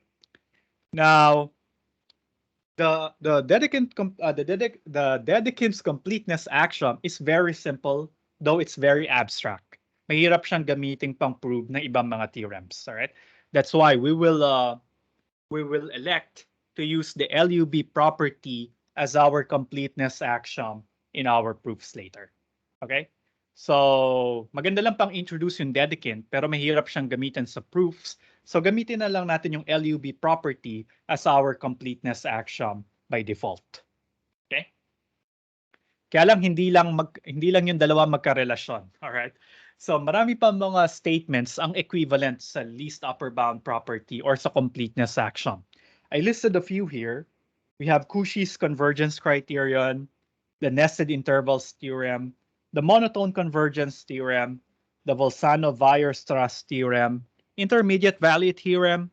Now, the dedicant's completeness axiom is very simple, though it's very abstract. Mahirap siyang gamitin pang prove ng ibang mga theorems. All right? That's why we will elect to use the LUB property as our completeness axiom in our proofs later. Okay? So, maganda lang pang introduce yung dedicant, pero mahirap siyang gamitin sa proofs. So, gamitin na lang natin yung LUB property as our completeness axiom by default. Okay? Kaya lang hindi lang yung dalawa magkarelasyon. All right? So, marami pa mga statements ang equivalent sa least upper bound property or sa completeness axiom. I listed a few here. We have Cauchy's convergence criterion, the nested intervals theorem, the monotone convergence theorem, the Bolzano-Weierstrass theorem, intermediate value theorem,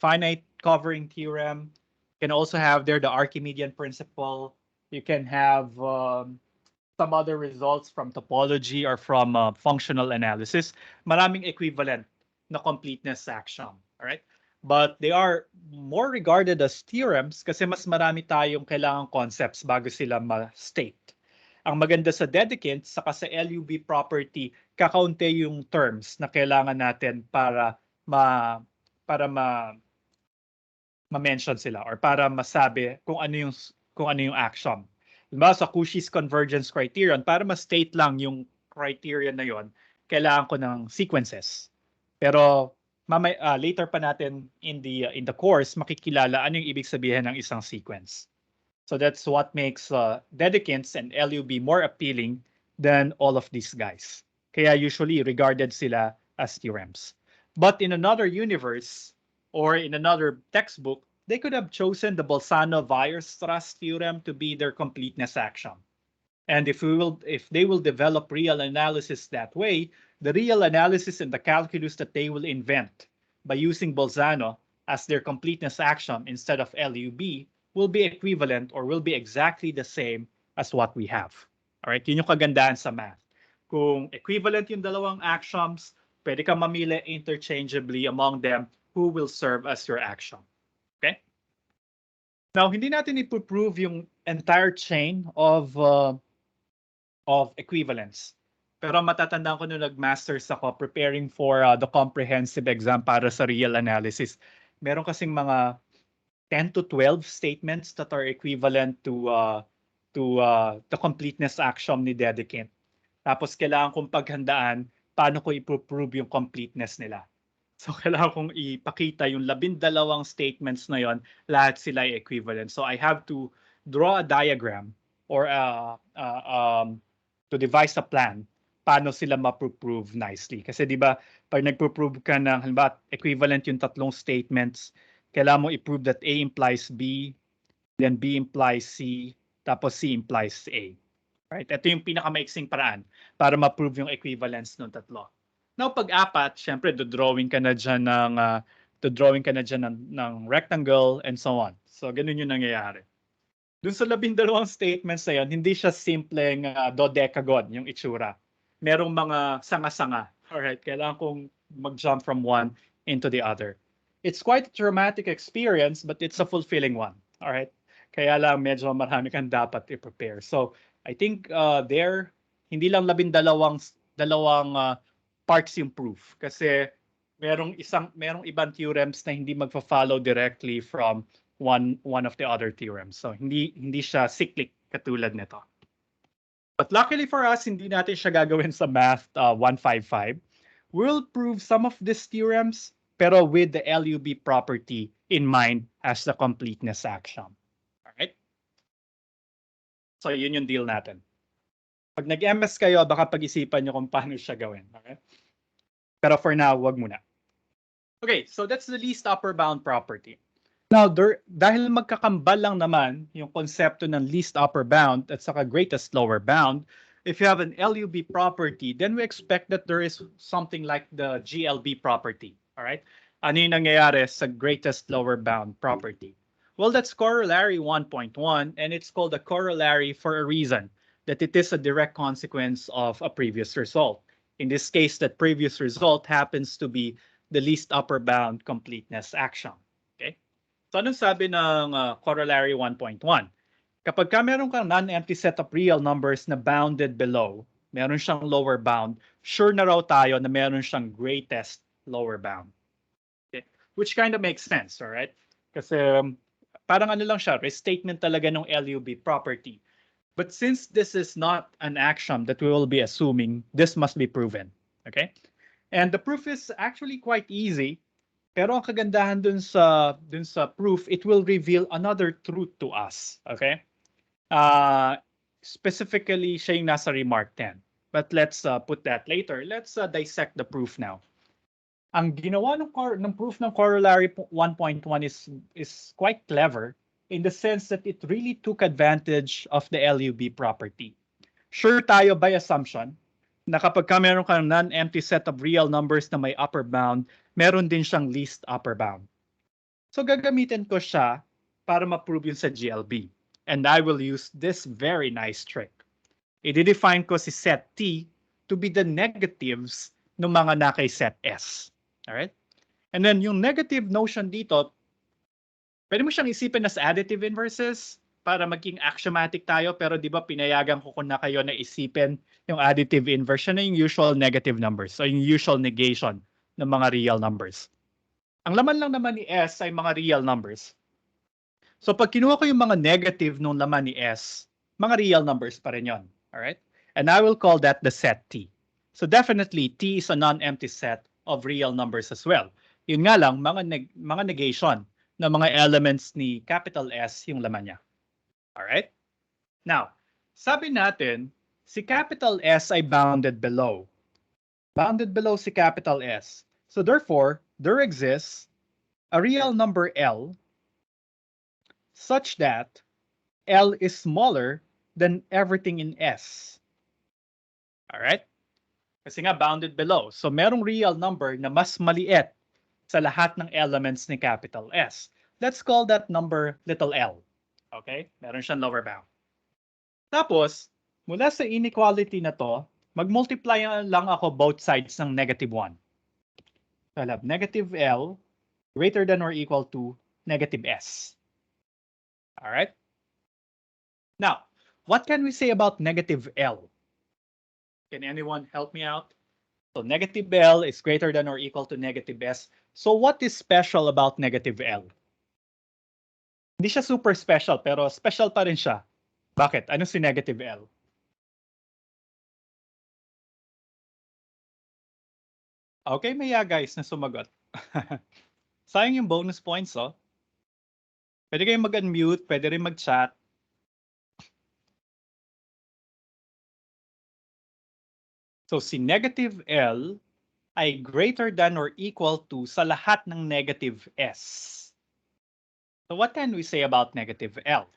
finite covering theorem. You can also have there the Archimedean principle. You can have some other results from topology or from functional analysis. Maraming equivalent na completeness axiom. All right? But they are more regarded as theorems kasi mas marami tayong kailangang concepts bago sila ma-state. Ang maganda sa dedicant saka sa LUB property, kakaunti yung terms na kailangan natin para ma-mention sila or para masabi kung ano yung axiom. Diba, sa Cauchy's convergence criterion, para ma-state lang yung criterion na yon, kailangan ko ng sequences. Pero later pa natin in the course makikilala ano yung ibig sabihin ng isang sequence. So that's what makes dedicants and LUB more appealing than all of these guys. Kaya usually regarded sila as theorems. But in another universe or in another textbook, they could have chosen the Bolzano-Weierstrass theorem to be their completeness axiom. And if they will develop real analysis that way, the real analysis and the calculus that they will invent by using Bolzano as their completeness axiom instead of LUB will be equivalent or will be exactly the same as what we have. All right, yun yung kagandahan sa math. Kung equivalent yung dalawang axioms, pwede ka mamili interchangeably among them who will serve as your axiom. Okay? Now, hindi natin ipoprove yung entire chain of equivalence. Pero matatandaan ko nung nag-masters ako preparing for the comprehensive exam para sa real analysis. Meron kasing mga 10 to 12 statements that are equivalent to the completeness axiom ni dedicant. Tapos kailangan kong paghandaan paano ko i-prove yung completeness nila. So kailangan kong ipakita yung 12 statements na yon, lahat sila ay equivalent. So I have to draw a diagram or to devise a plan paano sila ma-prove nicely. Kasi di ba, pag nagpo-prove ka ng halimbawa equivalent yung tatlong statements, kailangan mo i-prove that A implies B, then B implies C, tapos C implies A. Right? Ito yung pinakamaiksing paraan para ma-prove yung equivalence ng tatlo. Now, pag-apat, syempre, drawing ka na dyan ng rectangle and so on. So, ganun yung nangyayari. Dun sa 12 statements na yun, hindi siya simpleng dodecagon yung itsura. Merong mga sanga-sanga. Alright, kailangan kong mag-jump from one into the other. It's quite a traumatic experience, but it's a fulfilling one. Alright? Kaya lang medyo marami kang dapat i-prepare. So, I think there Hindi lang dalawang parts yung proof. Kasi merong ibang theorems na hindi magfa-follow directly from one of the other theorems. So hindi siya cyclic katulad nito. But luckily for us, hindi natin siya gagawin sa Math 155. We'll prove some of these theorems, pero with the LUB property in mind as the completeness axiom. Alright? So yun yung deal natin. Pag nag-MS kayo, baka pag-isipan nyo kung paano siya gawin. Okay? Pero for now, wag muna. Okay, so that's the least upper bound property. Now, dahil magkakambal lang naman yung konsepto ng least upper bound at saka greatest lower bound, if you have an LUB property, then we expect that there is something like the GLB property. All right? Ano yung nangyayari sa greatest lower bound property? Well, that's corollary 1.1, and it's called a corollary for a reason, that it is a direct consequence of a previous result. In this case, that previous result happens to be the least upper bound completeness axiom. Okay? So anong sabi ng corollary 1.1? Kapag meron kang non-empty set of real numbers na bounded below, meron siyang lower bound, sure na raw tayo na meron siyang greatest lower bound. Okay? Which kind of makes sense, all right? Kasi parang ano lang siya, restatement talaga ng LUB property. But since this is not an axiom that we will be assuming, this must be proven. Okay? And the proof is actually quite easy. Pero ang kagandahan dun sa proof, it will reveal another truth to us. Okay? Specifically, siya yung nasa remark 10. But let's put that later. Let's dissect the proof now. Ang ginawa ng proof ng corollary 1.1 is quite clever in the sense that it really took advantage of the LUB property. Sure tayo by assumption na kapag meron kang non-empty set of real numbers na may upper bound, meron din siyang least upper bound. So gagamitin ko siya para ma-prove yun sa GLB. And I will use this very nice trick. I-define ko si set T to be the negatives ng mga nakay set S. Alright? And then yung negative notion dito, pwede mo siyang isipin as additive inverses para maging axiomatic tayo, pero di ba pinayagan ko na kayo na isipin yung additive inverse na yung usual negative numbers, so yung usual negation ng mga real numbers. Ang laman lang naman ni S ay mga real numbers. So pag kinuha ko yung mga negative nung laman ni S, mga real numbers pa rin yun. Alright? And I will call that the set T. So definitely, T is a non-empty set of real numbers as well. Yun nga lang, mga negation na mga elements ni capital S yung laman niya. Alright? Now, sabi natin, si capital S ay bounded below. Bounded below si capital S. So therefore, there exists a real number L such that L is smaller than everything in S. Alright? Kasi nga bounded below. So merong real number na mas maliit sa lahat ng elements ni capital S. Let's call that number little l. Okay? Meron siyang lower bound. Tapos, mula sa inequality na to, mag-multiply lang ako both sides ng negative 1. So I'll have negative L greater than or equal to negative S. All right? Now, what can we say about negative L? Can anyone help me out? So negative L is greater than or equal to negative S. So what is special about negative L? Hindi siya super special, pero special pa rin siya. Bakit? Ano si negative L? Okay, maya guys na sumagot. Sayang yung bonus points, oh. Pwede kayong mag-unmute, pwede rin mag-chat. So si negative L ay greater than or equal to sa lahat ng negative S. So what can we say about negative L?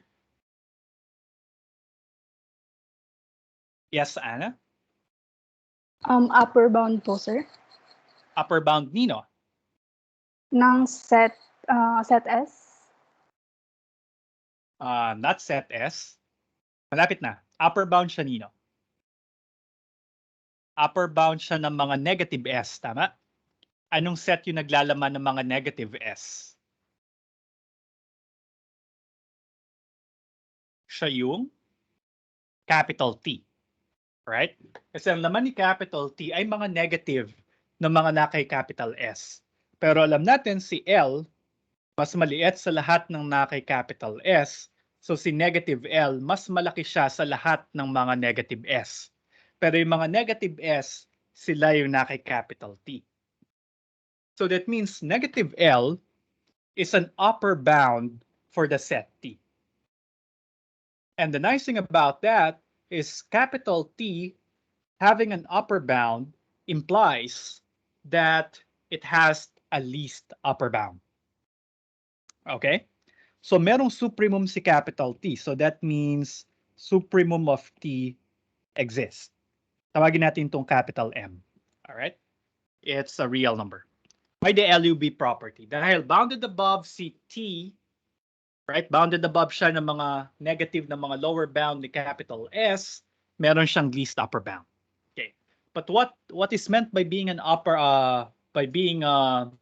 Yes, Anna? Upper bound po, sir. Upper bound nino? Ng set S. Not set S. Malapit na. Upper bound siya nino? Upper bound siya ng mga negative S, tama? Anong set yung naglalaman ng mga negative S? Siya yung capital T. Right? Kasi ang laman ni capital T ay mga negative ng mga nakay capital S. Pero alam natin si L mas maliit sa lahat ng nakay capital S. So si negative L, mas malaki siya sa lahat ng mga negative S. Pero yung mga negative S, sila yung nakay capital T. So that means negative L is an upper bound for the set T. And the nice thing about that is capital T having an upper bound implies that it has a least upper bound. Okay? So merong supremum si capital T. So that means supremum of T exists. Tawagin natin itong capital M. All right? It's a real number. May the LUB property. Dahil bounded above si T, right? Bounded above siya ng mga negative na mga lower bound ni capital S, meron siyang least upper bound. Okay. But what is meant by being an upper by being an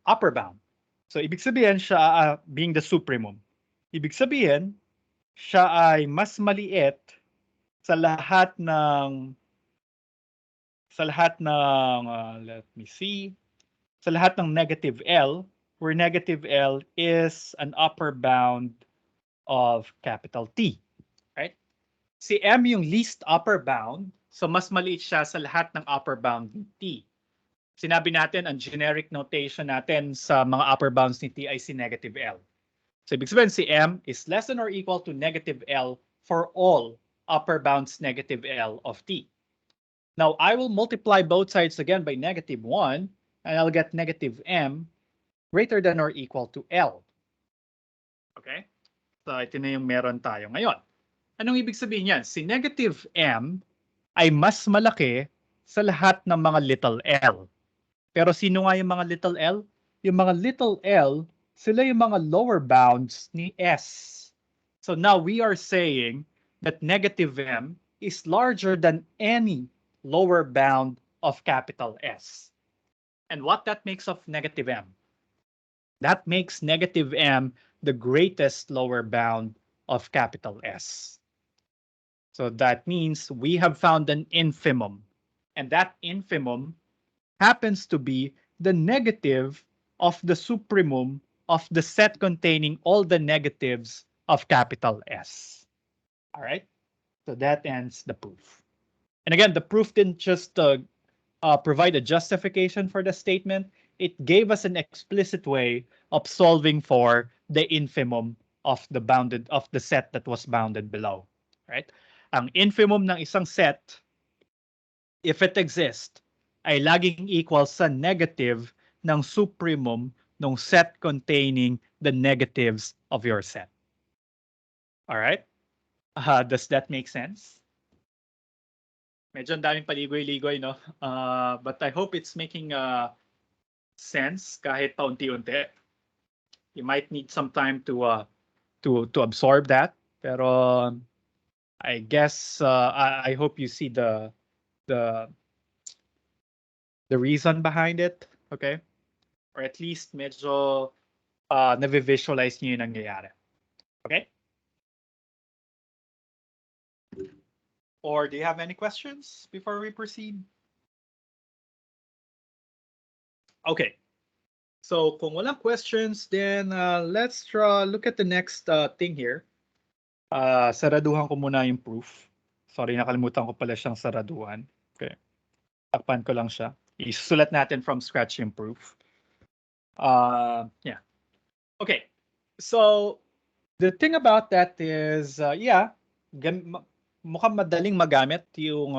upper bound? So ibig sabihin siya being the supremum. Ibig sabihin siya ay mas maliit sa lahat ng let me see, sa lahat ng negative L, where negative L is an upper bound of capital T, right? Si M yung least upper bound, so mas maliit siya sa lahat ng upper bound ni T. Sinabi natin, ang generic notation natin sa mga upper bounds ni T ay si negative L. So ibig sabihin si M is less than or equal to negative L for all upper bounds negative L of T. Now, I will multiply both sides again by negative 1, and I'll get negative M greater than or equal to L. Okay? So, ito na yung meron tayo ngayon. Anong ibig sabihin yan? Si negative M ay mas malaki sa lahat ng mga little l. Pero sino nga yung mga little l? Yung mga little l, sila yung mga lower bounds ni S. So now we are saying that negative M is larger than any lower bound of capital S. And what that makes of negative M? That makes negative M the greatest lower bound of capital S. So that means we have found an infimum. And that infimum happens to be the negative of the supremum of the set containing all the negatives of capital S. All right? So that ends the proof. And again, the proof didn't just provide a justification for the statement. It gave us an explicit way of solving for the infimum of the set that was bounded below. Right? Ang infimum ng isang set, if it exists, ay laging equal sa negative ng supremum ng set containing the negatives of your set. All right? Does that make sense? Medyo ang daming paligoy-ligoy, no? But I hope it's making sense kahit paunti-unti. You might need some time to absorb that. Pero I guess I hope you see the reason behind it, okay? Or at least medyo na-visualize niyo yung nangyayari. Okay? Or do you have any questions before we proceed? Okay. So kung walang questions, then let's look at the next thing here. Saraduhan ko muna yung proof. Sorry, nakalimutan ko pala siyang saraduhan. Okay. Takpan ko lang siya. Isusulat natin from scratch yung proof. Yeah. Okay. So the thing about that is, mukhang madaling magamit yung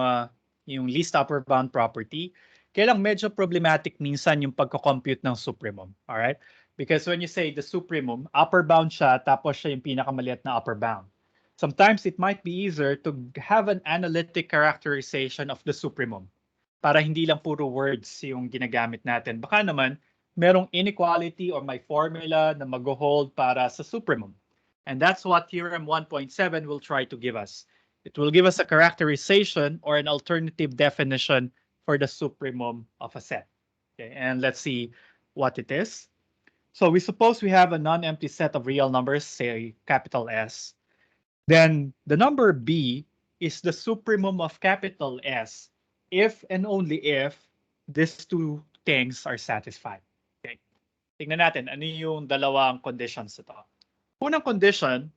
least upper bound property. Kaya lang medyo problematic minsan yung pagko-compute ng supremum. All right? Because when you say the supremum, upper bound siya, tapos siya yung pinakamaliit na upper bound. Sometimes it might be easier to have an analytic characterization of the supremum para hindi lang puro words yung ginagamit natin. Baka naman, merong inequality or may formula na mag-hold para sa supremum. And that's what Theorem 1.7 will try to give us. It will give us a characterization or an alternative definition for the supremum of a set. Okay, and let's see what it is. So we suppose we have a non-empty set of real numbers, say capital S. then the number B is the supremum of capital S if and only if these two things are satisfied. Okay. Tingnan natin ano yung dalawang conditions ito. Unang condition,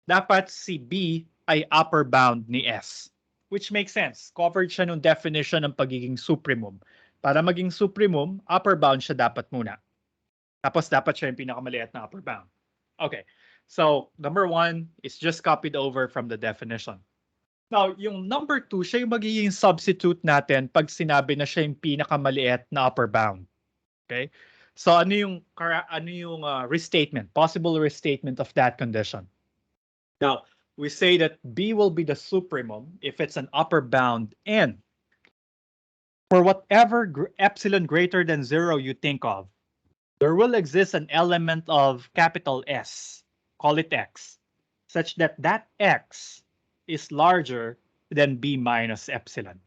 dapat si B ay upper bound ni S. Which makes sense. Covered siya ng definition ng pagiging supremum. Para maging supremum, upper bound siya dapat muna. Tapos dapat siya yung pinakamaliit na upper bound. Okay. So, number 1 is just copied over from the definition. Now, yung number 2, siya yung magiging substitute natin pag sinabi na siya yung pinakamaliit na upper bound. Okay? So, ano yung restatement, possible restatement of that condition? Now, we say that B will be the supremum if it's an upper bound N. For whatever epsilon greater than 0 you think of, there will exist an element of capital S, call it X, such that that X is larger than B minus epsilon.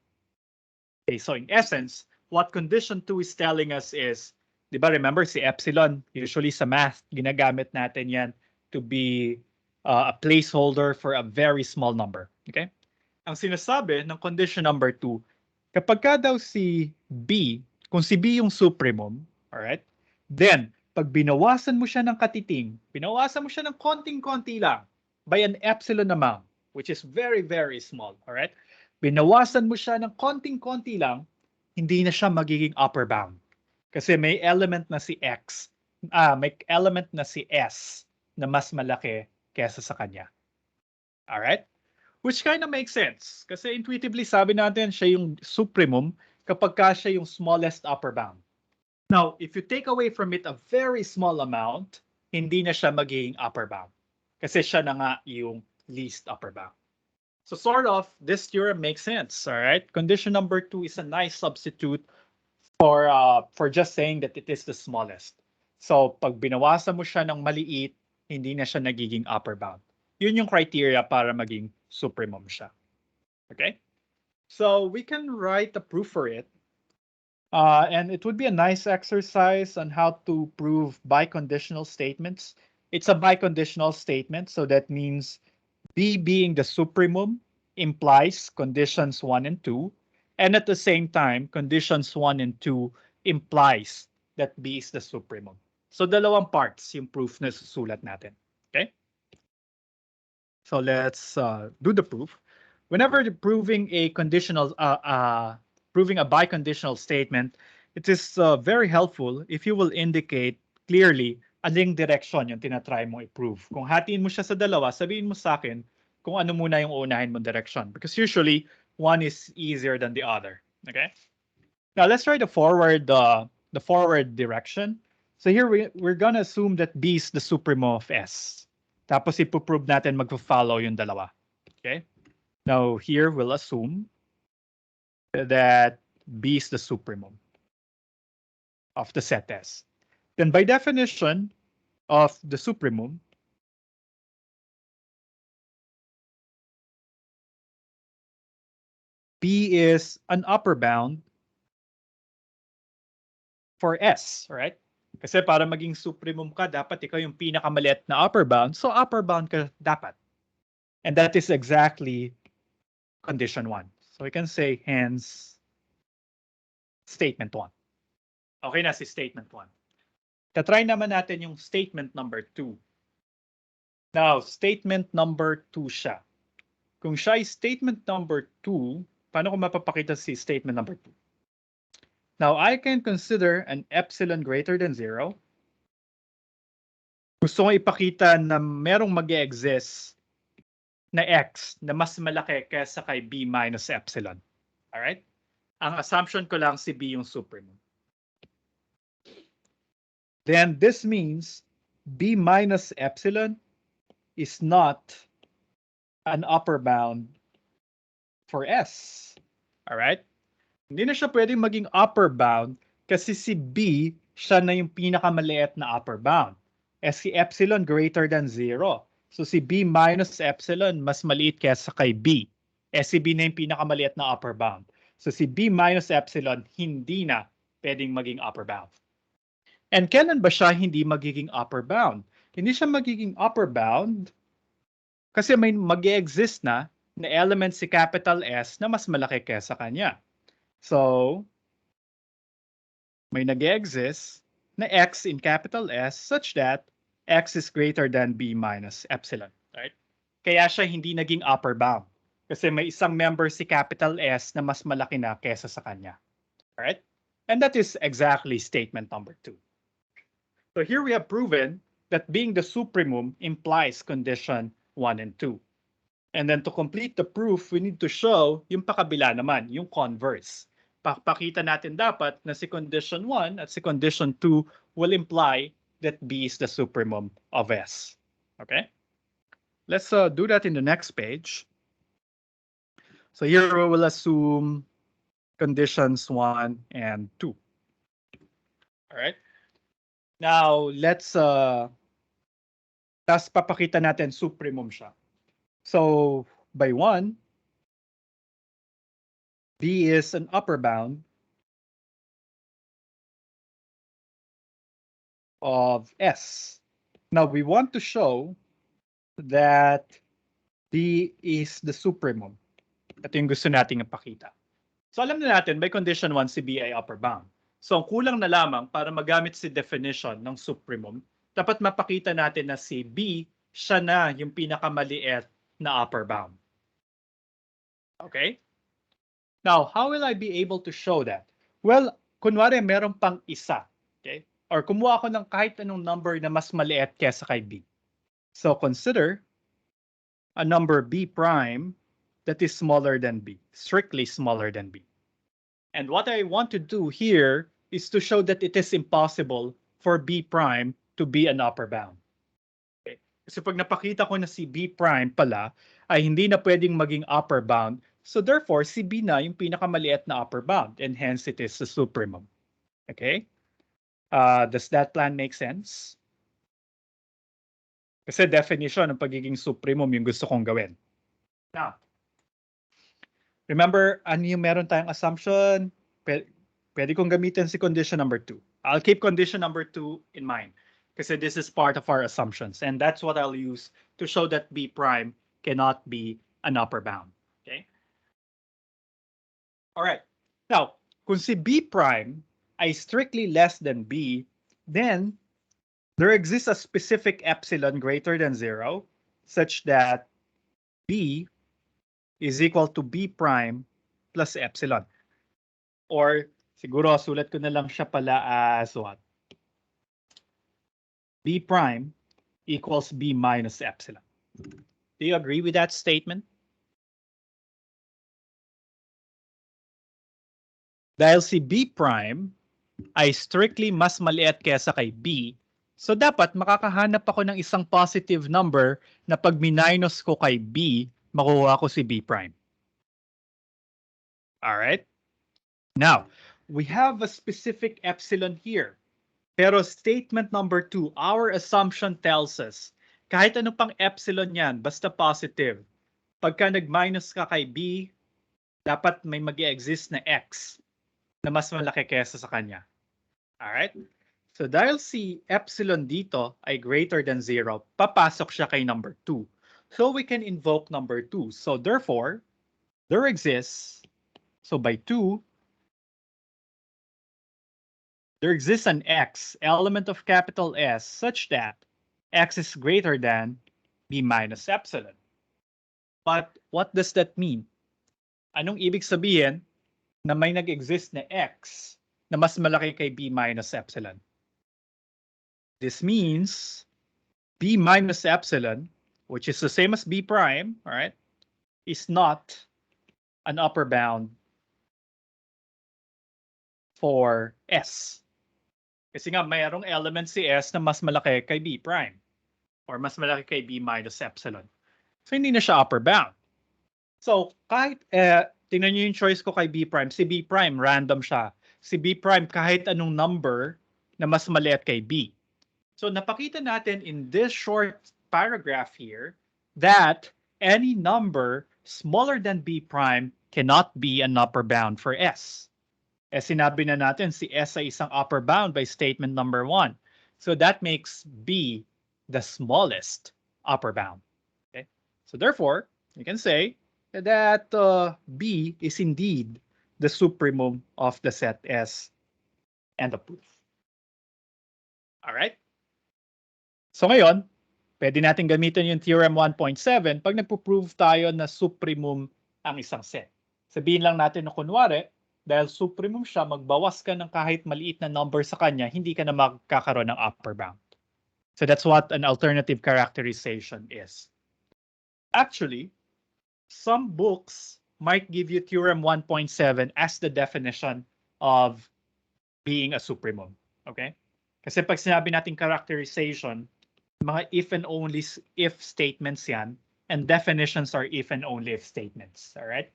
Okay, so in essence, what condition 2 is telling us is, di ba remember si epsilon, usually sa math, ginagamit natin yan to be a placeholder for a very small number. Okay? Ang sinasabi ng condition number 2, kapag ka daw si B, kung si B yung supremum, alright, then, pag binawasan mo siya ng katiting, binawasan mo siya ng konting-konti lang by an epsilon amount, which is very, very small, alright? Binawasan mo siya ng konting-konti lang, hindi na siya magiging upper bound. Kasi may element na si X, may element na si S na mas malaki kesa sa kanya. Alright? Which kind of makes sense. Kasi intuitively sabi natin siya yung supremum kapag ka siya yung smallest upper bound. Now, if you take away from it a very small amount, hindi na siya magiging upper bound. Kasi siya na nga yung least upper bound. So sort of, this theorem makes sense, all right? Condition number 2 is a nice substitute for just saying that it is the smallest. So pag binawasan mo siya ng maliit, hindi na siya nagiging upper bound. Yun yung criteria para maging supremum siya. Okay? So we can write a proof for it. And it would be a nice exercise on how to prove biconditional statements. It's a biconditional statement, so that means B being the supremum implies conditions 1 and 2, and at the same time, conditions 1 and 2 implies that B is the supremum. So dalawang parts yung proof na susulat natin. Okay? So let's do the proof. Whenever proving a conditional proving a biconditional statement, it is very helpful if you will indicate clearly aling direction yung tinatry mo i-prove. Kung hatiin mo siya sa dalawa, sabihin mo sa akin kung ano muna yung uunahin mong direction. Because usually, one is easier than the other. Okay? Now, let's try the forward direction. So here, we're gonna assume that B is the supremum of S. Tapos ipoprove natin magpo-follow yung dalawa. Okay? Now, here, we'll assume that B is the supremum of the set S. Then by definition of the supremum, B is an upper bound for S, right? Kasi para maging supremum ka, dapat ikaw yung pinakamaliit na upper bound. So upper bound ka dapat. And that is exactly condition 1. So we can say hence statement 1. Okay na si statement 1. Tatry naman natin yung statement number 2. Now, statement number 2 siya. Kung siya ay statement number 2, paano ko mapapakita si statement number 2? Now, I can consider an epsilon greater than 0. Gusto ko ipakita na merong mag-exist na x na mas malaki kaysa kay b minus epsilon. Alright? Ang assumption ko lang si b yung supremum. Then this means b minus epsilon is not an upper bound for S. Alright? Hindi na siya pwedeng maging upper bound kasi si B, siya na yung pinakamaliit na upper bound. Si epsilon greater than 0. So si B minus epsilon mas maliit kaysa kay B. Si B na yung pinakamaliit na upper bound. So si B minus epsilon hindi na pwedeng maging upper bound. And kailan ba siya hindi magiging upper bound? Hindi siya magiging upper bound Kasi may mag-e-exist na element si capital S na mas malaki kesa kanya. So, may nag-e-exist na x in capital S such that x is greater than b minus epsilon. Right? Kaya siya hindi naging upper bound. Kasi may isang member si capital S na mas malaki na kesa sa kanya. Right? And that is exactly statement number 2. So here we have proven that being the supremum implies condition 1 and 2. And then to complete the proof, we need to show yung pakabila naman, yung converse. Pakita natin dapat na si condition 1 at si condition 2 will imply that B is the supremum of S. Okay? Let's do that in the next page. So here we will assume conditions 1 and 2. All right? Now, let's tas papakita natin supremum siya. So, by 1, B is an upper bound of S. Now, we want to show that B is the supremum. Ito yung gusto nating ipakita. So, alam na natin, by condition 1, si B ay upper bound. So, ang kulang na lamang para magamit si definition ng supremum, dapat mapakita natin na si B, siya na yung pinakamaliit na upper bound. Okay? Now, how will I be able to show that? Well, kunwari meron pang isa. Okay? Or kumuha ako ng kahit anong number na mas maliit kesa kay B. So, consider a number B prime that is smaller than B, strictly smaller than B. And what I want to do here is to show that it is impossible for B prime to be an upper bound. Okay? Kasi pag napakita ko na si B prime pala ay hindi na pwedeng maging upper bound, so therefore si B na yung pinakamaliit na upper bound and hence it is the supremum. Okay? Does that plan make sense? Kasi definition ng pagiging supremum yung gusto kong gawin. Now, remember, ano yung meron tayong assumption? Pwede kong gamitin si condition number 2. I'll keep condition number 2 in mind kasi this is part of our assumptions. And that's what I'll use to show that B prime cannot be an upper bound. Okay? All right. Now, kung si B prime ay strictly less than B, then there exists a specific epsilon greater than 0 such that B is equal to B prime plus epsilon. Or siguro sulat ko na lang siya pala as what? B prime equals B minus epsilon. Do you agree with that statement? Dahil si B prime ay strictly mas maliit kesa kay B, so dapat makakahanap ako ng isang positive number na pag minus ko kay B, makuha ko si B prime. Alright? Now, we have a specific epsilon here. Pero statement number 2, our assumption tells us, kahit ano pang epsilon yan, basta positive, pagka nag-minus ka kay B, dapat may mag-exist na X na mas malaki kesa sa kanya. Alright? So dahil si epsilon dito ay greater than 0, papasok siya kay number 2. So we can invoke number 2. So therefore, there exists, so by 2, there exists an X, element of capital S, such that X is greater than B minus epsilon. But what does that mean? Anong ibig sabihin na may nag-exist na X na mas malaki kay B minus epsilon? This means B minus epsilon, which is the same as B prime, all right, is not an upper bound for S. Kasi nga mayroong element si S na mas malaki kay B prime or mas malaki kay B minus epsilon. So hindi na siya upper bound. So kahit, tingnan nyo yung choice ko kay B prime. Si B prime, random siya. Si B prime kahit anong number na mas maliit kay B. So napakita natin in this short paragraph here that any number smaller than B prime cannot be an upper bound for S. Sinabi na natin si S ay isang upper bound by statement number 1. So that makes B the smallest upper bound. Okay? So therefore, you can say that B is indeed the supremum of the set S. End of proof. All right? So ngayon, pwede natin gamitin yung theorem 1.7 pag nagpo-prove tayo na supremum ang isang set. Sabihin lang natin na kunwari, dahil supremum siya, magbawas ka ng kahit maliit na number sa kanya, hindi ka na magkakaroon ng upper bound. So that's what an alternative characterization is. Actually, some books might give you theorem 1.7 as the definition of being a supremum. Okay? Kasi pag sinabi natin characterization, mga if and only if statements yan, and definitions are if and only if statements. All right?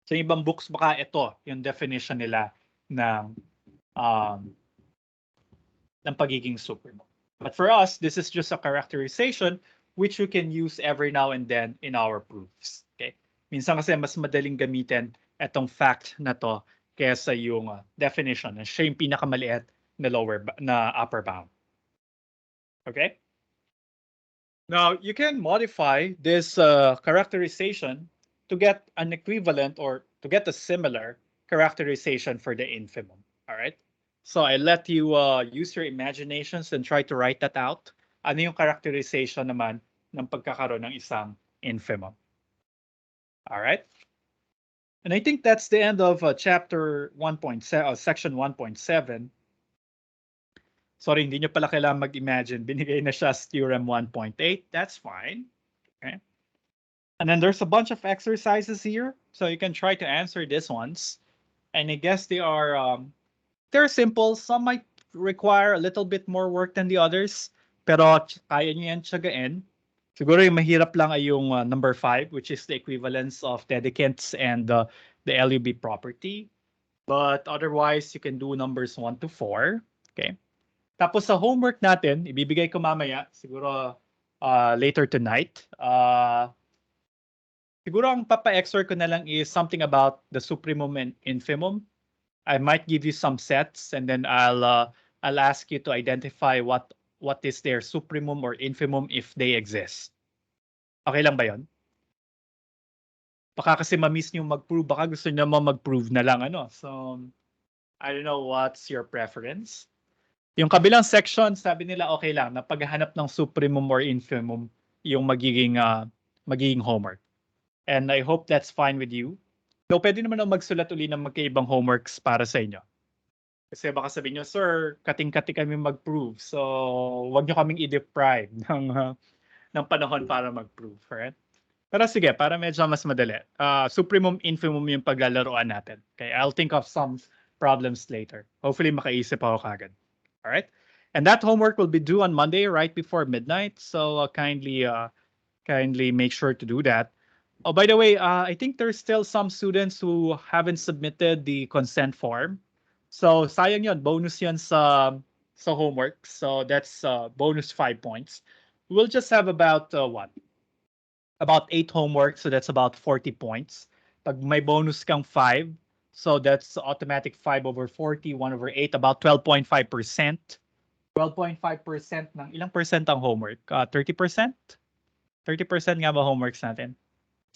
Sa ibang books, baka ito yung definition nila ng pagiging supremum. But for us, this is just a characterization which you can use every now and then in our proofs. Okay? Minsan kasi mas madaling gamitin itong fact na to kaysa yung definition. Siya yung pinakamaliit na upper bound. Okay? Now, you can modify this characterization to get an equivalent or to get a similar characterization for the infimum. All right? So I let you use your imaginations and try to write that out. Ano yung characterization naman ng pagkakaroon ng isang infimum? All right? And I think that's the end of chapter 1.7, section 1.7. Sorry, hindi nyo pala kailangan mag-imagine. Binigay na siya as theorem 1.8. That's fine. Okay. And then there's a bunch of exercises here. So you can try to answer these ones. And I guess they're simple. Some might require a little bit more work than the others. Pero kaya nyo yan tiyagain. Siguro yung mahirap lang ay yung number 5, which is the equivalence of dedicants and the LUB property. But otherwise, you can do numbers 1 to 4. Okay. Tapos sa homework natin, ibibigay ko mamaya, siguro later tonight. Siguro ang papa-exert ko na lang is something about the supremum and infimum. I might give you some sets and then I'll ask you to identify what is their supremum or infimum if they exist. Okay lang ba 'yon? Baka kasi ma-miss niyo mag-prove, baka gusto niyo naman mag-prove na lang ano. So I don't know what's your preference. Yung kabilang section, sabi nila okay lang na paghahanap ng supremum or infimum yung magiging homework. And I hope that's fine with you. So pwede naman na magsulat uli ng magkaibang homeworks para sa inyo. Kasi baka sabihin nyo, sir, kating-kati kami mag-prove. So wag nyo kaming i-deprive ng panahon para mag-prove. Right? Pero sige, para medyo mas madali. Supremum, infimum yung paglalaroan natin. Okay, I'll think of some problems later. Hopefully makaisip ako kagad. All right? And that homework will be due on Monday right before midnight. So kindly make sure to do that. Oh, by the way, I think there's still some students who haven't submitted the consent form. So sayang yun, bonus yun sa homework. So that's bonus 5 points. We'll just have about about 8 homework, so that's about 40 points. Pag may bonus kang 5, so that's automatic 5 over 40, 1 over 8, about 12.5%. 12.5% ng ilang percent ang homework? 30%? 30% nga ba homeworks natin?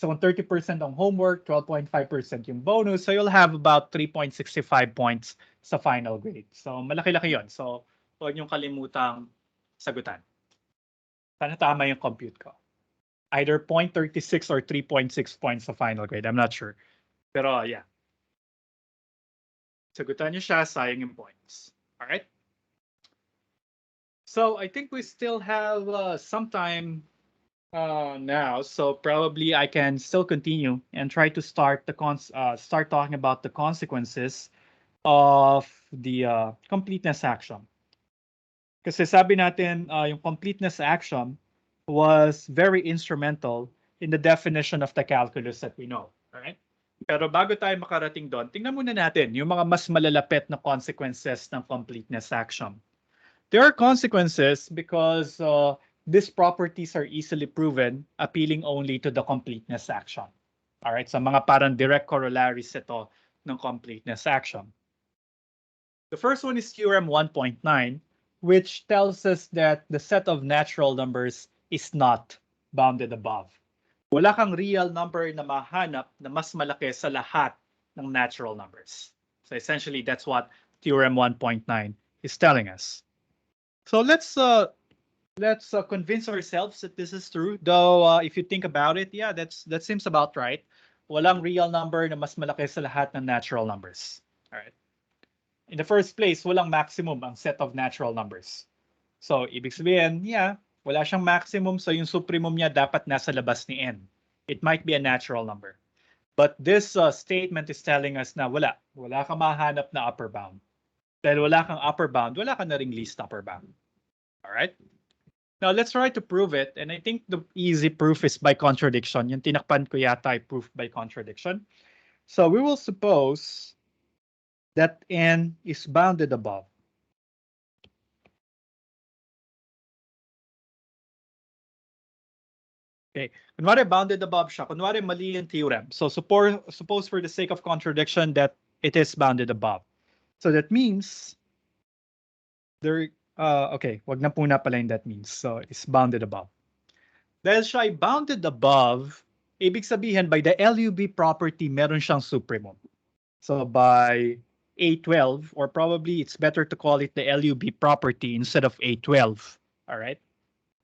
So kung 30% ang homework, 12.5% yung bonus, so you'll have about 3.65 points sa final grade. So malaki-laki yon. So huwag niyong kalimutang sagutan. Sana tama yung compute ko. Either 0.36 or 3.6 points sa final grade. I'm not sure. Pero yeah. Sagutan niyo siya, sayang yung points. All right? So I think we still have some time now, so probably I can still continue and try to start talking about the consequences of the completeness axiom. Kasi sabi natin yung completeness axiom was very instrumental in the definition of the calculus that we know. Right? Pero bago tayo makarating doon, tingnan muna natin yung mga mas malalapit na consequences ng completeness axiom. There are consequences because these properties are easily proven, appealing only to the completeness axiom. All right, so mga parang direct corollaries ito ng completeness axiom. The first one is theorem 1.9, which tells us that the set of natural numbers is not bounded above. Wala kang real number na mahanap na mas malaki sa lahat ng natural numbers. So essentially, that's what Theorem 1.9 is telling us. So let's convince ourselves that this is true. Though if you think about it, yeah, that seems about right. Walang real number na mas malaki sa lahat ng natural numbers. All right. In the first place, walang maximum ang set of natural numbers. So ibig sabihin, yeah, wala siyang maximum, so yung supremum niya dapat nasa labas ni n. It might be a natural number. But this statement is telling us na wala kang mahanap na upper bound. Dahil wala kang upper bound, wala ka na ring least upper bound. All right? Now, let's try to prove it. And I think the easy proof is by contradiction. Yung tinakpan ko yata ay proof by contradiction. So we will suppose that n is bounded above. Okay, kunwari bounded above siya, kunwari mali yung theorem. So suppose for the sake of contradiction that it is bounded above. So that means there, okay, wag na puna pala yung that means. So it's bounded above. Dahil siya ay bounded above, ibig sabihin by the LUB property, meron siyang supremum. So by A12, or probably it's better to call it the LUB property instead of A12. All right?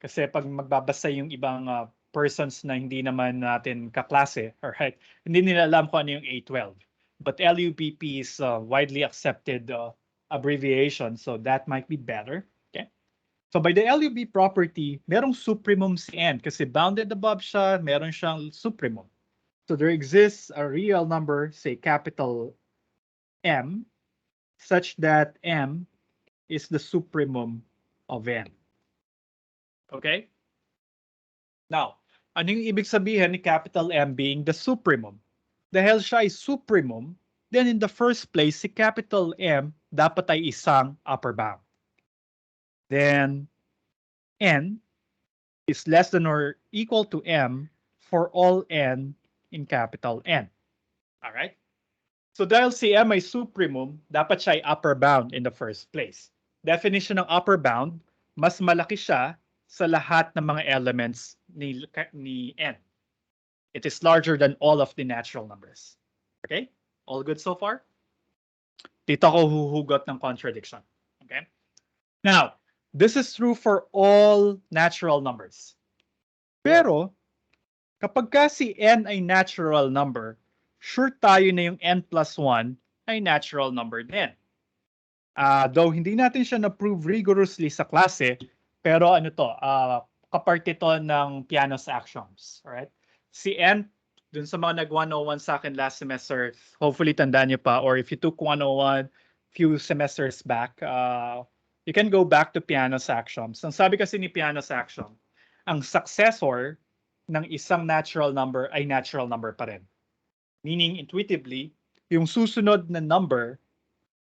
Kasi pag magbabasa yung ibang persons na hindi naman natin kaklase, all right, hindi nila alam kung ano yung A12. But LUBP is widely accepted abbreviation, so that might be better. Okay? So by the LUB property, merong supremum si n kasi bounded above siya, meron siyang supremum. So there exists a real number, say capital M, such that M is the supremum of n. Okay? Now, ano yung ibig sabihin ni capital M being the supremum? Dahil siya ay supremum, then in the first place, si capital M dapat ay isang upper bound. Then, N is less than or equal to M for all N in capital N. Alright? So dahil si M ay supremum, dapat siya ay upper bound in the first place. Definition ng upper bound, mas malaki siya sa lahat ng mga elements ni N. It is larger than all of the natural numbers. Okay? All good so far? Dito ko huhugot ng contradiction. Okay? Now, this is true for all natural numbers. Pero, kapag kasi n ay natural number, sure tayo na yung n plus 1 ay natural number din. Though hindi natin siya na-prove rigorously sa klase, pero ano to, kaparte to ng piano's axioms. Alright? Si n, dun sa mga nag-101 sa akin last semester, hopefully tandaan niyo pa, or if you took 101 few semesters back, you can go back to piano's axioms. Ang sabi kasi ni piano's axiom, ang successor ng isang natural number ay natural number pa rin. Meaning, intuitively, yung susunod na number,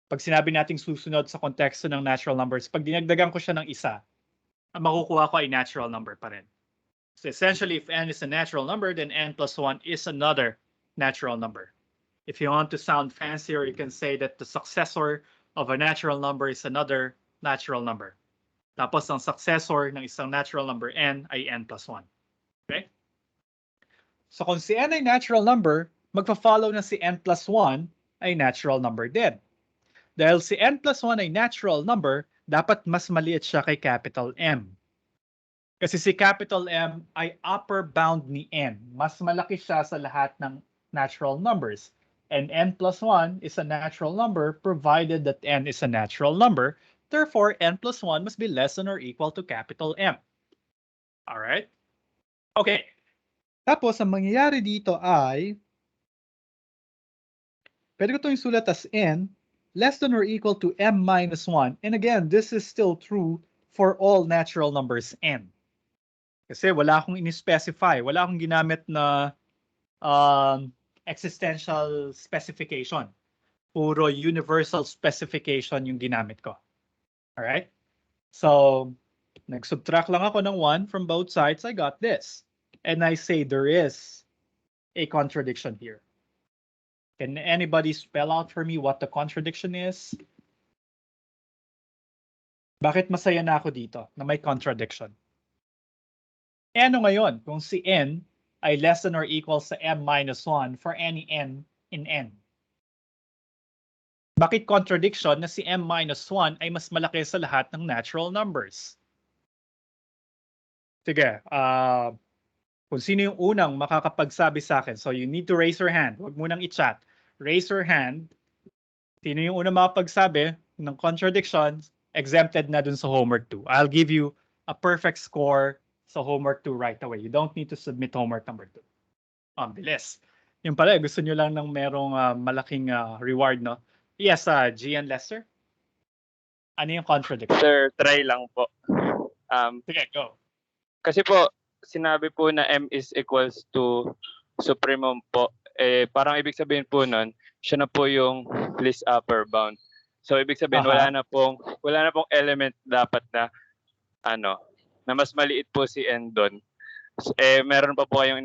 pag sinabi nating susunod sa konteksto ng natural numbers, pag dinagdagan ko siya ng isa, ang makukuha ko ay natural number pa rin. So essentially, if n is a natural number, then n plus 1 is another natural number. If you want to sound fancier, you can say that the successor of a natural number is another natural number. Tapos ang successor ng isang natural number n ay n plus 1. Okay? So kung si n ay natural number, magpa-follow na si n plus 1 ay natural number din. Dahil si n plus 1 ay natural number, dapat mas maliit siya kay capital M. Kasi si capital M ay upper bound ni n. Mas malaki siya sa lahat ng natural numbers. And n plus 1 is a natural number provided that n is a natural number. Therefore, n plus 1 must be less than or equal to capital M. Alright? Okay. Tapos, ang mangyayari dito ay, pwede ko itong isulat as n less than or equal to m minus 1. And again, this is still true for all natural numbers n. Kasi wala akong in-specify. Wala akong ginamit na existential specification. Puro universal specification yung ginamit ko. Alright? So, nag-subtract lang ako ng 1 from both sides. I got this. And I say there is a contradiction here. Can anybody spell out for me what the contradiction is? Bakit masaya na ako dito na may contradiction? Ano ngayon kung si n ay less than or equal sa m minus 1 for any n in n? Bakit contradiction na si m minus 1 ay mas malaki sa lahat ng natural numbers? Sige, kung sino yung unang makakapagsabi sa akin. So you need to raise your hand. Huwag mo nang i-chat. Raise your hand. Sino yung unang makapagsabi ng contradiction, exempted na dun sa homework 2. I'll give you a perfect score sa homework 2 right away. You don't need to submit homework number 2. Bilis. Yung pala, gusto nyo lang ng merong malaking reward, no? Yes, Gian Lester? Ano yung contradiction? Sir, try lang po. Sige, go. Kasi po, sinabi po na M is equals to supremum po. Parang ibig sabihin po nun, siya na po yung least upper bound. So ibig sabihin wala na pong element dapat na na mas maliit po si n doon. Meron pa po kayong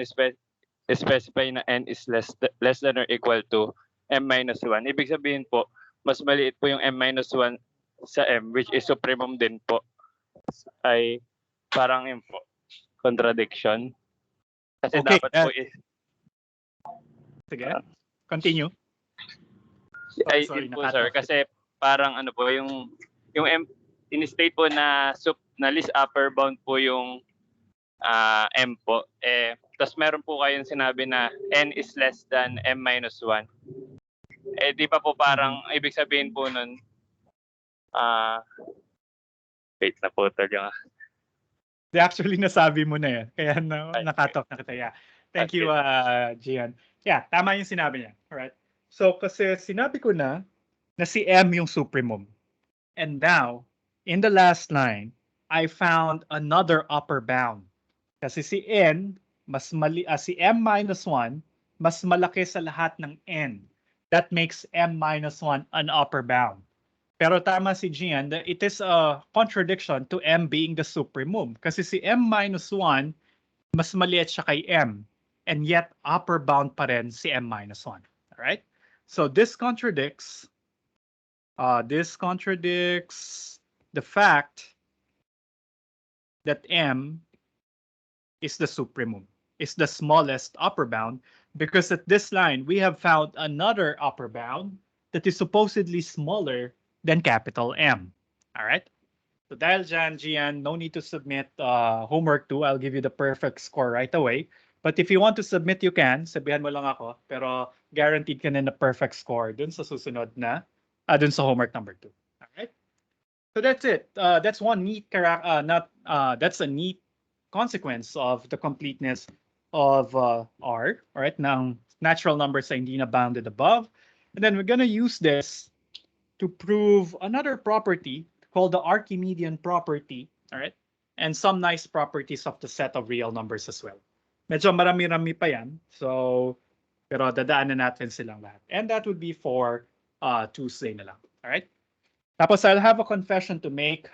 specify na n is less than or equal to m minus 1. Ibig sabihin po, mas maliit po yung m minus 1 sa m, which is supremum din po. Ay parang yun po, contradiction. Kasi Okay, dapat po is... Sige, continue. Ay, sorry, yun po sir, kasi parang ano po, yung m, in-state po na least upper bound po yung m po. Tapos meron po kayong sinabi na n is less than m minus 1. Di pa po parang, ibig sabihin po nun, wait na po talaga. Actually, nasabi mo na yan. Kaya nakatok na kita. Yeah. Thank you, Gian. Yeah, tama yung sinabi niya. Alright. So, kasi sinabi ko na si M yung supremum. And now, in the last line, I found another upper bound. Kasi si N, si M minus 1, mas malaki sa lahat ng N. That makes M minus 1 an upper bound. Pero tama si Gian, it is a contradiction to M being the supremum. Kasi si M minus 1, mas maliit siya kay M. And yet, upper bound pa rin si M minus 1. Alright? So this contradicts the fact that M is the supremum, is the smallest upper bound, because at this line, we have found another upper bound that is supposedly smaller than capital M. All right? So dahil dyan, Gian, no need to submit homework 2. I'll give you the perfect score right away. But if you want to submit, you can. Sabihan mo lang ako. Pero guaranteed ka na na perfect score dun sa susunod na, dun sa homework number 2. All right? So that's it. That's one neat that's a neat consequence of the completeness of R, all right, ng natural numbers na hindi na bounded above. And then we're going to use this to prove another property called the Archimedean property, all right, and some nice properties of the set of real numbers as well. Medyo marami-rami pa yan, so pero dadaanan natin silang lahat. And that would be for Tuesday na lang, all right? Tapos I'll have a confession to make.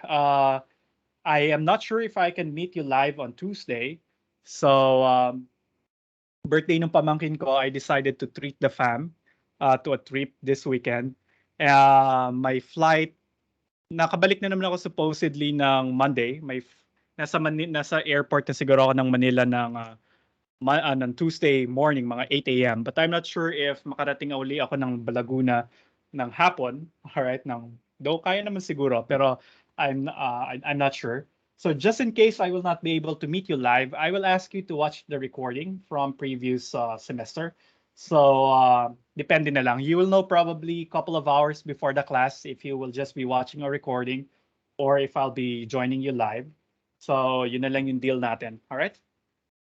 I am not sure if I can meet you live on Tuesday. So birthday ng pamangkin ko, I decided to treat the fam to a trip this weekend. My flight, nakabalik na naman ako supposedly ng Monday. Nasa airport na siguro ako ng Manila ng Tuesday morning, mga 8 a.m. But I'm not sure if makarating uli ako ng Laguna ng hapon. Alright, though kaya naman siguro, pero I'm not sure. So just in case I will not be able to meet you live, I will ask you to watch the recording from previous semester. So depende na lang. You will know probably a couple of hours before the class if you will just be watching a recording or if I'll be joining you live. So yun na lang yung deal natin. All right?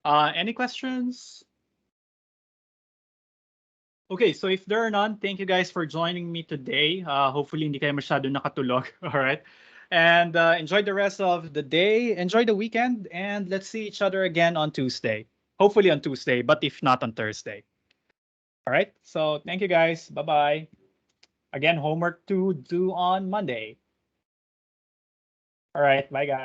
Any questions? Okay, so if there are none, thank you guys for joining me today. Hopefully hindi kayo masyado nakatulog. All right? And enjoy the rest of the day. Enjoy the weekend. And let's see each other again on Tuesday. Hopefully on Tuesday, but if not on Thursday. All right. So thank you guys. Bye-bye. Again, homework to do on Monday. All right. Bye, guys.